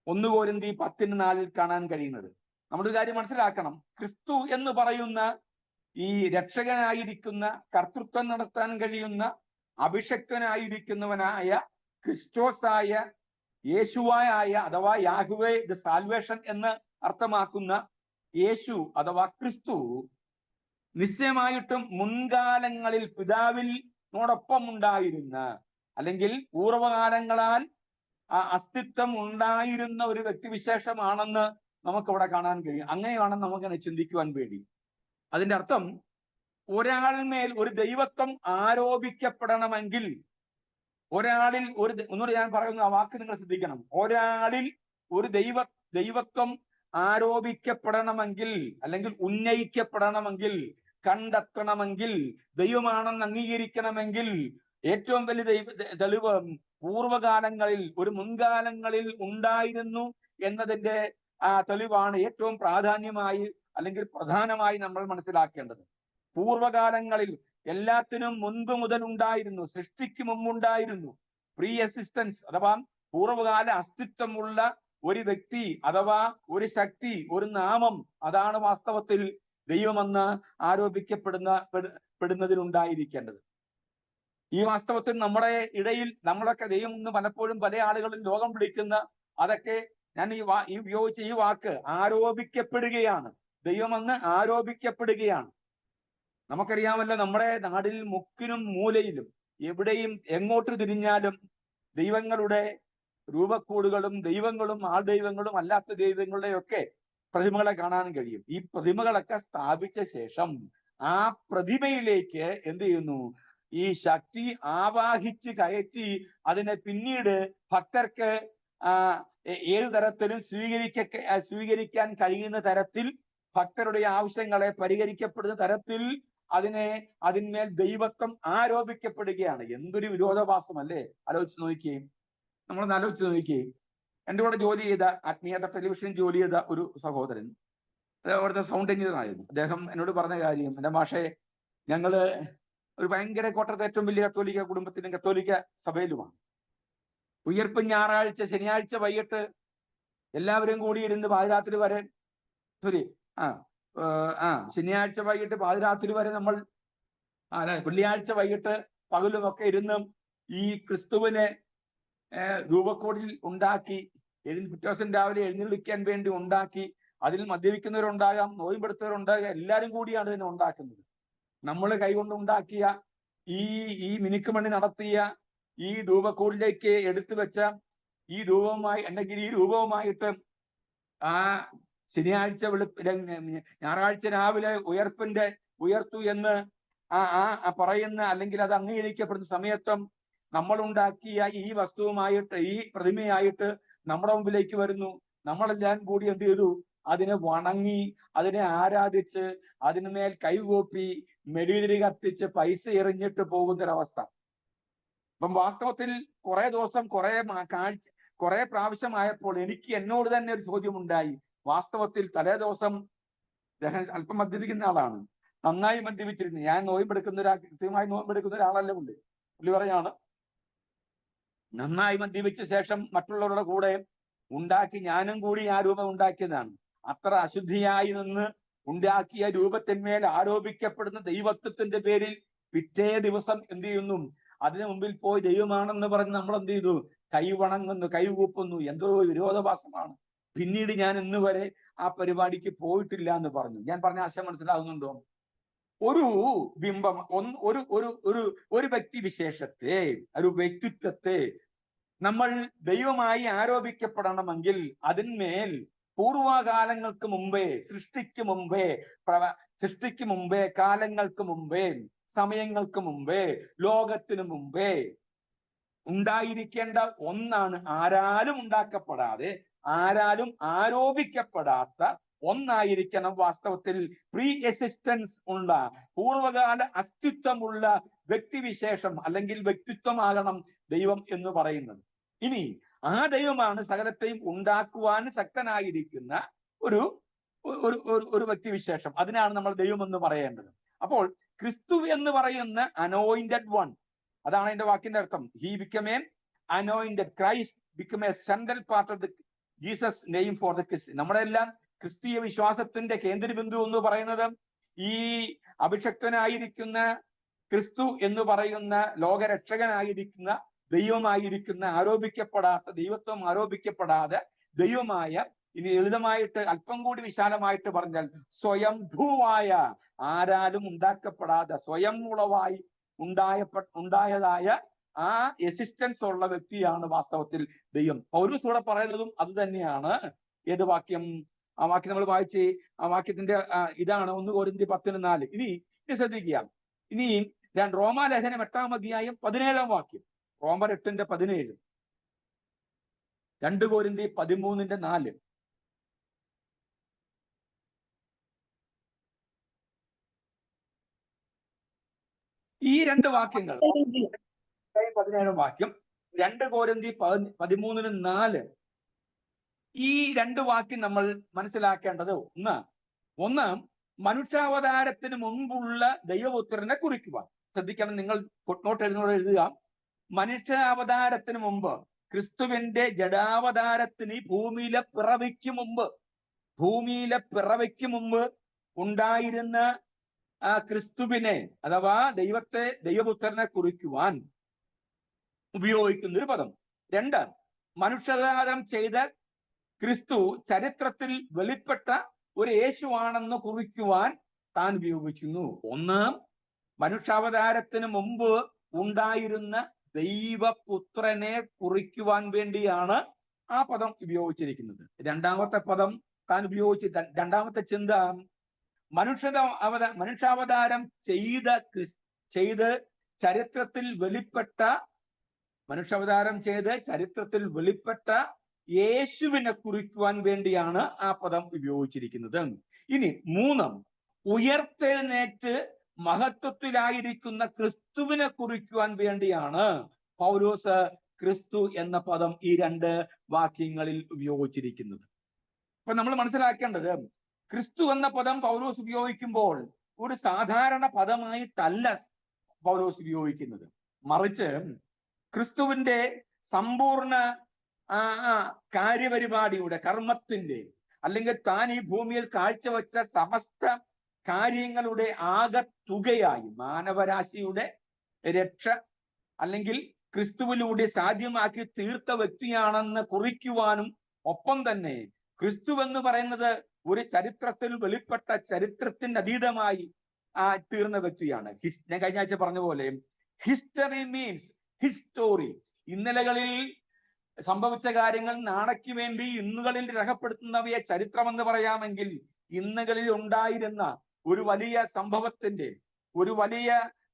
1 കൊരിന്ത്യർ 10:4 കാണാൻ കഴിയുന്നത്. നമ്മുടെ കാര്യം മനസ്സിലാക്കണം, ക്രിസ്തു എന്ന് പറയുന്ന ഈ രക്ഷകനായിരിക്കുന്ന, കർത്തൃത്വം നടത്താൻ കഴിയുന്ന, അഭിഷക്തനായിരിക്കുന്നവനായ, ക്രിസ്റ്റോസായ, യേശുവായ അഥവാ യാഹ്വേ ദ സാൽവേഷൻ എന്ന് അർത്ഥമാക്കുന്ന യേശു അഥവാ ക്രിസ്തു നിശ്ചയമായിട്ടും മുൻകാലങ്ങളിൽ പിതാവിനോടൊപ്പം ഉണ്ടായിരുന്ന, അല്ലെങ്കിൽ പൂർവകാലങ്ങളാൽ അസ്തിത്വം ഉണ്ടായിരുന്ന ഒരു വ്യക്തിവിശേഷമാണെന്ന് നമുക്കവിടെ കാണാൻ കഴിയും. അങ്ങനെയാണ് നമുക്കതിനെ ചിന്തിക്കുവാൻ വേണ്ടി. അതിന്റെ അർത്ഥം ഒരാളിന്മേൽ ഒരു ദൈവത്വം ആരോപിക്കപ്പെടണമെങ്കിൽ, ഒരാളിൽ ഒന്നുകൂടെ ഞാൻ പറയുന്ന ആ വാക്ക് നിങ്ങൾ ശ്രദ്ധിക്കണം. ഒരാളിൽ ഒരു ദൈവത്വം ആരോപിക്കപ്പെടണമെങ്കിൽ, അല്ലെങ്കിൽ ഉന്നയിക്കപ്പെടണമെങ്കിൽ, കണ്ടെത്തണമെങ്കിൽ, ദൈവമാണെന്ന് അംഗീകരിക്കണമെങ്കിൽ ഏറ്റവും വലിയ തെളിവ് പൂർവകാലങ്ങളിൽ, ഒരു മുൻകാലങ്ങളിൽ ഉണ്ടായിരുന്നു എന്നതിന്റെ തെളിവാണ് ഏറ്റവും പ്രാധാന്യമായി അല്ലെങ്കിൽ പ്രധാനമായി നമ്മൾ മനസ്സിലാക്കേണ്ടത്. പൂർവകാലങ്ങളിൽ എല്ലാത്തിനും മുൻപ് മുതൽ ഉണ്ടായിരുന്നു, സൃഷ്ടിക്ക് മുമ്പുണ്ടായിരുന്നു. പ്രീ എക്സിസ്റ്റൻസ് അഥവാ പൂർവകാല അസ്തിത്വമുള്ള ഒരു വ്യക്തി അഥവാ ഒരു ശക്തി, ഒരു നാമം, അതാണ് വാസ്തവത്തിൽ ദൈവമെന്ന് ആരോപിക്കപ്പെടുന്നതിനുണ്ടായിരിക്കേണ്ടത്. ഈ വാസ്തവത്തിൽ നമ്മുടെ ഇടയിൽ നമ്മളൊക്കെ ദൈവം എന്ന് പലപ്പോഴും പല ആളുകളും ലോകം വിളിക്കുന്ന, അതൊക്കെ ഞാൻ ഉപയോഗിച്ച ഈ വാക്ക് ആരോപിക്കപ്പെടുകയാണ്. ദൈവമെന്ന് ആരോപിക്കപ്പെടുകയാണ്. നമുക്കറിയാമല്ലോ, നമ്മുടെ നാടിൽ മുക്കിനും മൂലയിലും എവിടെയും എങ്ങോട്ട് തിരിഞ്ഞാലും ദൈവങ്ങളുടെ രൂപക്കൂടുകളും ദൈവങ്ങളും ആൾദൈവങ്ങളും അല്ലാത്ത ദൈവങ്ങളുടെയൊക്കെ പ്രതിമകളെ കാണാൻ കഴിയും. ഈ പ്രതിമകളൊക്കെ സ്ഥാപിച്ച ശേഷം ആ പ്രതിമയിലേക്ക് എന്ത് ചെയ്യുന്നു? ഈ ശക്തി ആവാഹിച്ച് കയറ്റി അതിനെ പിന്നീട് ഭക്തർക്ക് ഏത് തരത്തിലും സ്വീകരിക്കാൻ കഴിയുന്ന തരത്തിൽ, ഭക്തരുടെ ആവശ്യങ്ങളെ പരിഹരിക്കപ്പെടുന്ന തരത്തിൽ അതിന്മേൽ ദൈവത്വം ആരോപിക്കപ്പെടുകയാണ്. എന്തൊരു വിരോധാഭാസമല്ലേ? ആലോചിച്ച് നോക്കുകയും നമ്മളൊന്ന് ആലോചിച്ച് നോക്കുകയും എൻ്റെ കൂടെ ജോലി ചെയ്ത, ആത്മീയത ടെലിവിഷനിൽ ജോലി ചെയ്ത ഒരു സഹോദരൻ, അവിടുത്തെ സൗണ്ട് എഞ്ചിനീയർ ആയിരുന്നു. അദ്ദേഹം എന്നോട് പറഞ്ഞ കാര്യം, എൻ്റെ മാഷെ, ഞങ്ങള് ഒരു ഭയങ്കര കോട്ടയത്തെ ഏറ്റവും വലിയ കത്തോലിക്ക കുടുംബത്തിലും കത്തോലിക്ക സഭയിലുമാണ്. ഉയർപ്പ് ഞായറാഴ്ച, ശനിയാഴ്ച വൈകിട്ട് എല്ലാവരും കൂടി ഇരുന്ന് പാതിരാത്രി വരെ, ശനിയാഴ്ച വൈകിട്ട് പാതിരാത്രി വരെ നമ്മൾ, വെള്ളിയാഴ്ച വൈകിട്ട് പകലുമൊക്കെ ഇരുന്ന് ഈ ക്രിസ്തുവിനെ രൂപക്കോടിൽ ഉണ്ടാക്കി, പിറ്റേ ദിവസം രാവിലെ എഴുന്നള്ളിക്കാൻ വേണ്ടി ഉണ്ടാക്കി, അതിൽ മദ്യപിക്കുന്നവരുണ്ടാകാം, നോയമ്പെടുത്തവരുണ്ടാകാം, എല്ലാവരും കൂടിയാണ് ഇതിനെ ഉണ്ടാക്കുന്നത്. നമ്മൾ കൈകൊണ്ട് ഉണ്ടാക്കിയ ഈ മിനുക്കുമണി നടത്തിയ ഈ ധൂപക്കൂടിലേക്ക് എടുത്തു വെച്ച ഈ ധൂപവുമായി, അല്ലെങ്കിൽ ഈ രൂപവുമായിട്ട് ആ ശനിയാഴ്ച ഞായറാഴ്ച രാവിലെ ഉയർത്തു എന്ന് പറയുന്ന, അല്ലെങ്കിൽ അത് അംഗീകരിക്കപ്പെടുന്ന സമയത്തും നമ്മൾ ഉണ്ടാക്കിയ ഈ വസ്തുവുമായിട്ട്, ഈ പ്രതിമയായിട്ട് നമ്മുടെ മുമ്പിലേക്ക് വരുന്നു. നമ്മളെല്ലാം കൂടി എന്ത് ചെയ്തു? അതിനെ വണങ്ങി, അതിനെ ആരാധിച്ച്, അതിനുമേൽ കൈകൂപ്പി, മെഴുകുതിരി കത്തിച്ച് പൈസ എറിഞ്ഞിട്ട് പോകുന്നൊരവസ്ഥ. അപ്പം വാസ്തവത്തിൽ കുറെ ദിവസം കുറെ പ്രാവശ്യമായപ്പോൾ എനിക്ക് എന്നോട് തന്നെ ഒരു ചോദ്യമുണ്ടായി. വാസ്തവത്തിൽ തലേ ദിവസം അല്പം മദ്യപിക്കുന്ന ആളാണ്, നന്നായി മദ്യപിച്ചിരുന്നു. ഞാൻ കൃത്യമായി നോയമ്പെടുക്കുന്ന ഒരാളല്ല പുള്ളി. പുള്ളി പറയാണ്, നന്നായി മദ്യപിച്ച ശേഷം മറ്റുള്ളവരുടെ കൂടെ ഉണ്ടാക്കി, ഞാനും കൂടി ആ രൂപം ഉണ്ടാക്കിയതാണ്. അത്ര അശുദ്ധിയായി നിന്ന് ഉണ്ടാക്കിയ രൂപത്തിന്മേൽ ആരോപിക്കപ്പെടുന്ന ദൈവത്വത്തിന്റെ പേരിൽ പിറ്റേ ദിവസം എന്ത് ചെയ്യുന്നു? അതിനു മുമ്പിൽ പോയി ദൈവമാണെന്ന് പറഞ്ഞ് നമ്മൾ എന്ത് ചെയ്തു? കൈവണങ്ങുന്നു, കൈകൂപ്പുന്നു. എന്തോ വിരോധാഭാസമാണ്. പിന്നീട് ഞാൻ ഇന്ന് വരെ ആ പരിപാടിക്ക് പോയിട്ടില്ല എന്ന് പറഞ്ഞു. ഞാൻ പറഞ്ഞ ആശയം മനസ്സിലാകുന്നുണ്ടോ? ഒരു ബിംബം, ഒരു വ്യക്തി വിശേഷത്തെ, ഒരു വ്യക്തിത്വത്തെ നമ്മൾ ദൈവമായി ആരോപിക്കപ്പെടണമെങ്കിൽ അതിന്മേൽ പൂർവകാലങ്ങൾക്ക് മുമ്പേ, സൃഷ്ടിക്ക് മുമ്പേ, കാലങ്ങൾക്ക് മുമ്പേ, സമയങ്ങൾക്ക് മുമ്പേ, ലോകത്തിന് മുമ്പേ ഉണ്ടായിരിക്കേണ്ട ഒന്നാണ്. ആരാലും ഉണ്ടാക്കപ്പെടാതെ, ആരാലും ആരോപിക്കപ്പെടാത്ത ഒന്നായിരിക്കണം വാസ്തവത്തിൽ പ്രീ എക്സിസ്റ്റൻസ് ഉള്ള, പൂർവകാല അസ്തിത്വമുള്ള വ്യക്തിവിശേഷം അല്ലെങ്കിൽ വ്യക്തിത്വമാകണം ദൈവം എന്ന് പറയുന്നത്. ഇനി ആ ദൈവമാണ് സകലത്തെയും ഉണ്ടാക്കുവാൻ ശക്തനായിരിക്കുന്ന ഒരു വ്യക്തിവിശേഷം. അതിനാണ് നമ്മൾ ദൈവം എന്ന് പറയേണ്ടത്. അപ്പോൾ ക്രിസ്തു എന്ന് പറയുന്ന അനോയിന്റഡ് വൺ, അതാണ് അതിന്റെ വാക്കിന്റെ അർത്ഥം. He become A anointed, Christ become A central part of the Jesus name for the Christian. നമ്മുടെ എല്ലാം ക്രിസ്തീയ വിശ്വാസത്തിന്റെ കേന്ദ്രബിന്ദു എന്ന് പറയുന്നത് ഈ അഭിഷക്തനായിരിക്കുന്ന ക്രിസ്തു എന്ന് പറയുന്ന ലോകരക്ഷകനായിരിക്കുന്ന ദൈവമായിരിക്കുന്ന, ആരോപിക്കപ്പെടാത്ത ദൈവത്വം ആരോപിക്കപ്പെടാതെ ദൈവമായ, ഇനി ലളിതമായിട്ട് അല്പം കൂടി വിശാലമായിട്ട് പറഞ്ഞാൽ സ്വയംഭൂവായ, ആരാലും ഉണ്ടാക്കപ്പെടാതെ സ്വയം ഉളവായി ഉണ്ടായതായ ആ എക്സിസ്റ്റൻസ് ഉള്ള വ്യക്തിയാണ് വാസ്തവത്തിൽ ദൈവം. പൗലോസ് കൂടെ പറയുന്നതും അത് തന്നെയാണ്. ഏത് വാക്യം? ആ വാക്യം നമ്മൾ വായിച്ച്, ആ വാക്യത്തിന്റെ ഇതാണ് 1 കൊരിന്ത്യർ 10:4. ഇനി ഇനി ശ്രദ്ധിക്കുക. ഇനി റോമാലേഖനം 8-ാം അധ്യായം 17-ാം വാക്യം. റോമർ 8:17, 2 കൊരിന്ത്യർ 13:4. ഈ 2 വാക്യങ്ങൾ, 17-ാം വാക്യം, 2 കൊരിന്ത്യർ 13:4, ഈ 2 വാക്യം നമ്മൾ മനസ്സിലാക്കേണ്ടത് ഒന്ന് മനുഷ്യാവതാരത്തിന് മുൻപുള്ള ദൈവപുത്രനെ കുറിക്കുവാൻ. ശ്രദ്ധിക്കണം, നിങ്ങൾ ഫുട്നോട്ട് എഴുതുക. മനുഷ്യാവതാരത്തിന് മുമ്പ്, ക്രിസ്തുവിന്റെ ജഡാവതാരത്തിന് ഭൂമിയിലെ പിറവിക്ക് മുമ്പ് ഉണ്ടായിരുന്ന ക്രിസ്തുവിനെ അഥവാ ദൈവപുത്രനെ കുറിക്കുവാൻ ഉപയോഗിക്കുന്ന ഒരു പദം. 2, മനുഷ്യാവതാരം ചെയ്ത ക്രിസ്തു ചരിത്രത്തിൽ വെളിപ്പെട്ട ഒരു യേശുവാണെന്ന് കുറിക്കുവാൻ താൻ ഉപയോഗിക്കുന്നു. 1, മനുഷ്യാവതാരത്തിന് മുമ്പ് ഉണ്ടായിരുന്ന ദൈവപുത്രനെ കുറിക്കുവാൻ വേണ്ടിയാണ് ആ പദം ഉപയോഗിച്ചിരിക്കുന്നത്. രണ്ടാമത്തെ പദം താൻ രണ്ടാമത്തെ ചിന്ത, മനുഷ്യാവതാരം ചെയ്ത് ചരിത്രത്തിൽ വെളിപ്പെട്ട യേശുവിനെ കുറിക്കുവാൻ വേണ്ടിയാണ് ആ പദം ഉപയോഗിച്ചിരിക്കുന്നത്. ഇനി 3, ഉയർത്തെഴുന്നേറ്റ് മഹത്വത്തിലായിരിക്കുന്ന ക്രിസ്തുവിനെ കുറിക്കുവാൻ വേണ്ടിയാണ് പൗലോസ് ക്രിസ്തു എന്ന പദം ഈ 2 വാക്യങ്ങളിൽ ഉപയോഗിച്ചിരിക്കുന്നത്. അപ്പൊ നമ്മൾ മനസ്സിലാക്കേണ്ടത്, ക്രിസ്തു എന്ന പദം പൗലോസ് ഉപയോഗിക്കുമ്പോൾ ഒരു സാധാരണ പദമായിട്ടല്ല പൗലോസ് ഉപയോഗിക്കുന്നത്. മറിച്ച് ക്രിസ്തുവിന്റെ സമ്പൂർണ്ണ കാര്യപരിപാടിയുടെ, കർമ്മത്തിന്റെ, അല്ലെങ്കിൽ താൻ ഈ ഭൂമിയിൽ കാഴ്ചവെച്ച സമസ്ത കാര്യങ്ങളുടെ ആകത്തുകയായി മാനവരാശിയുടെ രക്ഷ അല്ലെങ്കിൽ ക്രിസ്തുവിലൂടെ സാധ്യമാക്കി തീർത്ത വ്യക്തിയാണെന്ന് കുറിക്കുവാനും, ഒപ്പം തന്നെ ക്രിസ്തു എന്ന് പറയുന്നത് ഒരു ചരിത്രത്തിൽ വെളിപ്പെട്ട, ചരിത്രത്തിന് അതീതമായി തീർന്ന വ്യക്തിയാണ്. ഞാൻ കഴിഞ്ഞ ആഴ്ച പറഞ്ഞ പോലെ ഹിസ്റ്ററി മീൻസ് ഹിസ്റ്റോറി. ഇന്നലകളിൽ സംഭവിച്ച കാര്യങ്ങൾ നാളേക്ക് വേണ്ടി ഇന്നുകളിൽ രേഖപ്പെടുത്തുന്നവയെ ചരിത്രം എന്ന് പറയാമെങ്കിൽ, ഇന്നുകളിൽ ഉണ്ടായിരുന്ന ഒരു വലിയ സംഭവത്തിന്റെ, ഒരു വലിയ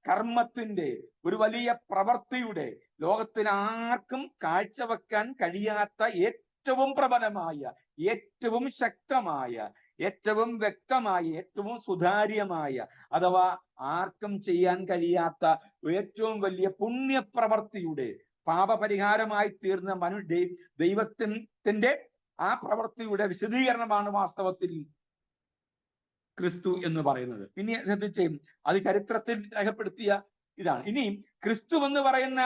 കർമ്മത്തിന്റെ, ഒരു വലിയ പ്രവൃത്തിയുടെ ലോകത്തിന് ആർക്കും കാഴ്ചവെക്കാൻ കഴിയാത്ത ഏറ്റവും പ്രബലമായ, ഏറ്റവും ശക്തമായ, ഏറ്റവും വ്യക്തമായ, ഏറ്റവും സുതാര്യമായ, അഥവാ ആർക്കും ചെയ്യാൻ കഴിയാത്ത ഏറ്റവും വലിയ പുണ്യപ്രവൃത്തിയുടെ പാപപരിഹാരമായി തീർന്ന ദൈവത്തിന്റെ ആ പ്രവൃത്തിയുടെ വിശദീകരണമാണ് വാസ്തവത്തിൽ ക്രിസ്തു എന്ന് പറയുന്നത്. ഇനി ശ്രദ്ധിച്ചേ, അത് ചരിത്രത്തിൽ രേഖപ്പെടുത്തിയ ഇതാണ്. ഇനി ക്രിസ്തു എന്ന് പറയുന്ന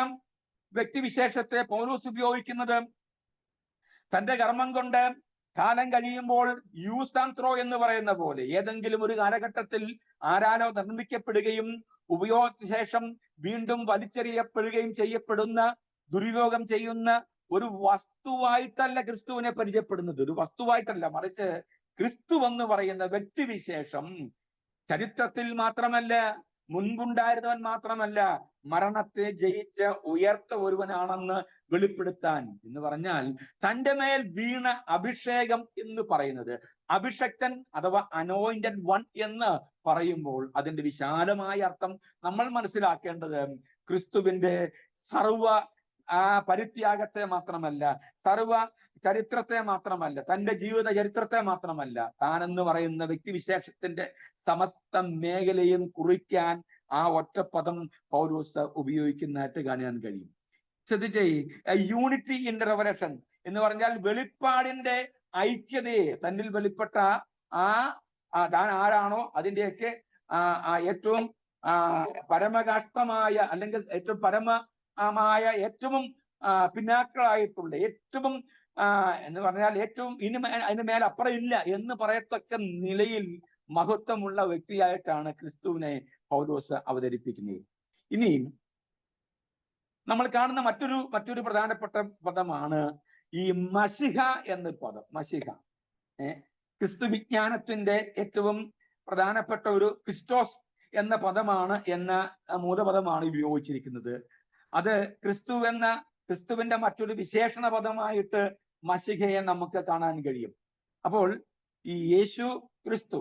വ്യക്തിവിശേഷത്തെ പൗലോസ് ഉപയോഗിക്കുന്നത് തന്റെ കർമ്മം കൊണ്ട് കാലം കഴിയുമ്പോൾ യൂസ് ആൻഡ് ത്രോ എന്ന് പറയുന്ന പോലെ, ഏതെങ്കിലും ഒരു കാലഘട്ടത്തിൽ ആരാലോ നിർമ്മിക്കപ്പെടുകയും ഉപയോഗശേഷം വീണ്ടും വലിച്ചെറിയപ്പെടുകയും ചെയ്യപ്പെടുന്ന, ദുരുപയോഗം ചെയ്യുന്ന ഒരു വസ്തുവായിട്ടല്ല ക്രിസ്തുവിനെ പരിചയപ്പെടുന്നത്. ഒരു വസ്തുവായിട്ടല്ല, മറിച്ച് ക്രിസ്തു എന്ന് പറയുന്ന വ്യക്തിവിശേഷം ചരിത്രത്തിൽ മാത്രമല്ല, മുൻപുണ്ടായിരുന്നവൻ മാത്രമല്ല, മരണത്തെ ജയിച്ച ഉയർത്ത ഒരുവനാണെന്ന് വെളിപ്പെടുത്താൻ. എന്ന് പറഞ്ഞാൽ തൻ്റെ മേൽ വീണ അഭിഷേകം എന്ന് പറയുന്നത്, അഭിഷക്തൻ അഥവാ അനോയിന്റഡ് വൺ എന്ന് പറയുമ്പോൾ അതിന്റെ വിശാലമായ അർത്ഥം നമ്മൾ മനസ്സിലാക്കേണ്ടത് ക്രിസ്തുവിന്റെ സർവ പരിത്യാഗത്തെ മാത്രമല്ല, സർവ ചരിത്രത്തെ മാത്രമല്ല, തന്റെ ജീവിത ചരിത്രത്തെ മാത്രമല്ല, താനെന്ന് പറയുന്ന വ്യക്തിവിശേഷത്തിന്റെ സമസ്ത മേഖലയും കുറിക്കാൻ ആ ഒറ്റപ്പദം പൗലോസ് ഉപയോഗിക്കുന്നതായിട്ട് കാണാൻ കഴിയും. ശ്രദ്ധിച്ചേ, യൂണിറ്റി ഇൻ റെവലേഷൻ എന്ന് പറഞ്ഞാൽ വെളിപ്പാടിന്റെ ഐക്യതയെ, തന്നിൽ വെളിപ്പെട്ട താൻ ആരാണോ അതിന്റെയൊക്കെ ഏറ്റവും പരമകാഷ്ടമായ, അല്ലെങ്കിൽ ഏറ്റവും പരമമായ, ഏറ്റവും പിന്നാക്കളായിട്ടുള്ള, ഏറ്റവും എന്ന് പറഞ്ഞാൽ ഏറ്റവും അതിന് മേലപ്പുറം ഇല്ല എന്ന് പറയത്തക്ക നിലയിൽ മഹത്വമുള്ള വ്യക്തിയായിട്ടാണ് ക്രിസ്തുവിനെ പൗലോസ് അവതരിപ്പിക്കുന്നത്. ഇനി നമ്മൾ കാണുന്ന മറ്റൊരു പ്രധാനപ്പെട്ട പദമാണ് ഈ മശിഹ എന്ന പദം. മശിഹ ക്രിസ്തു വിജ്ഞാനത്തിന്റെ ഏറ്റവും പ്രധാനപ്പെട്ട ഒരു ക്രിസ്റ്റോസ് എന്ന പദമാണ്, എന്ന മൂലപദമാണ് ഉപയോഗിച്ചിരിക്കുന്നത്. അത് ക്രിസ്തുവിന്റെ മറ്റൊരു വിശേഷണ പദമായിട്ട് മശിഹയെ നമുക്ക് കാണാൻ കഴിയും. അപ്പോൾ ഈ യേശു ക്രിസ്തു,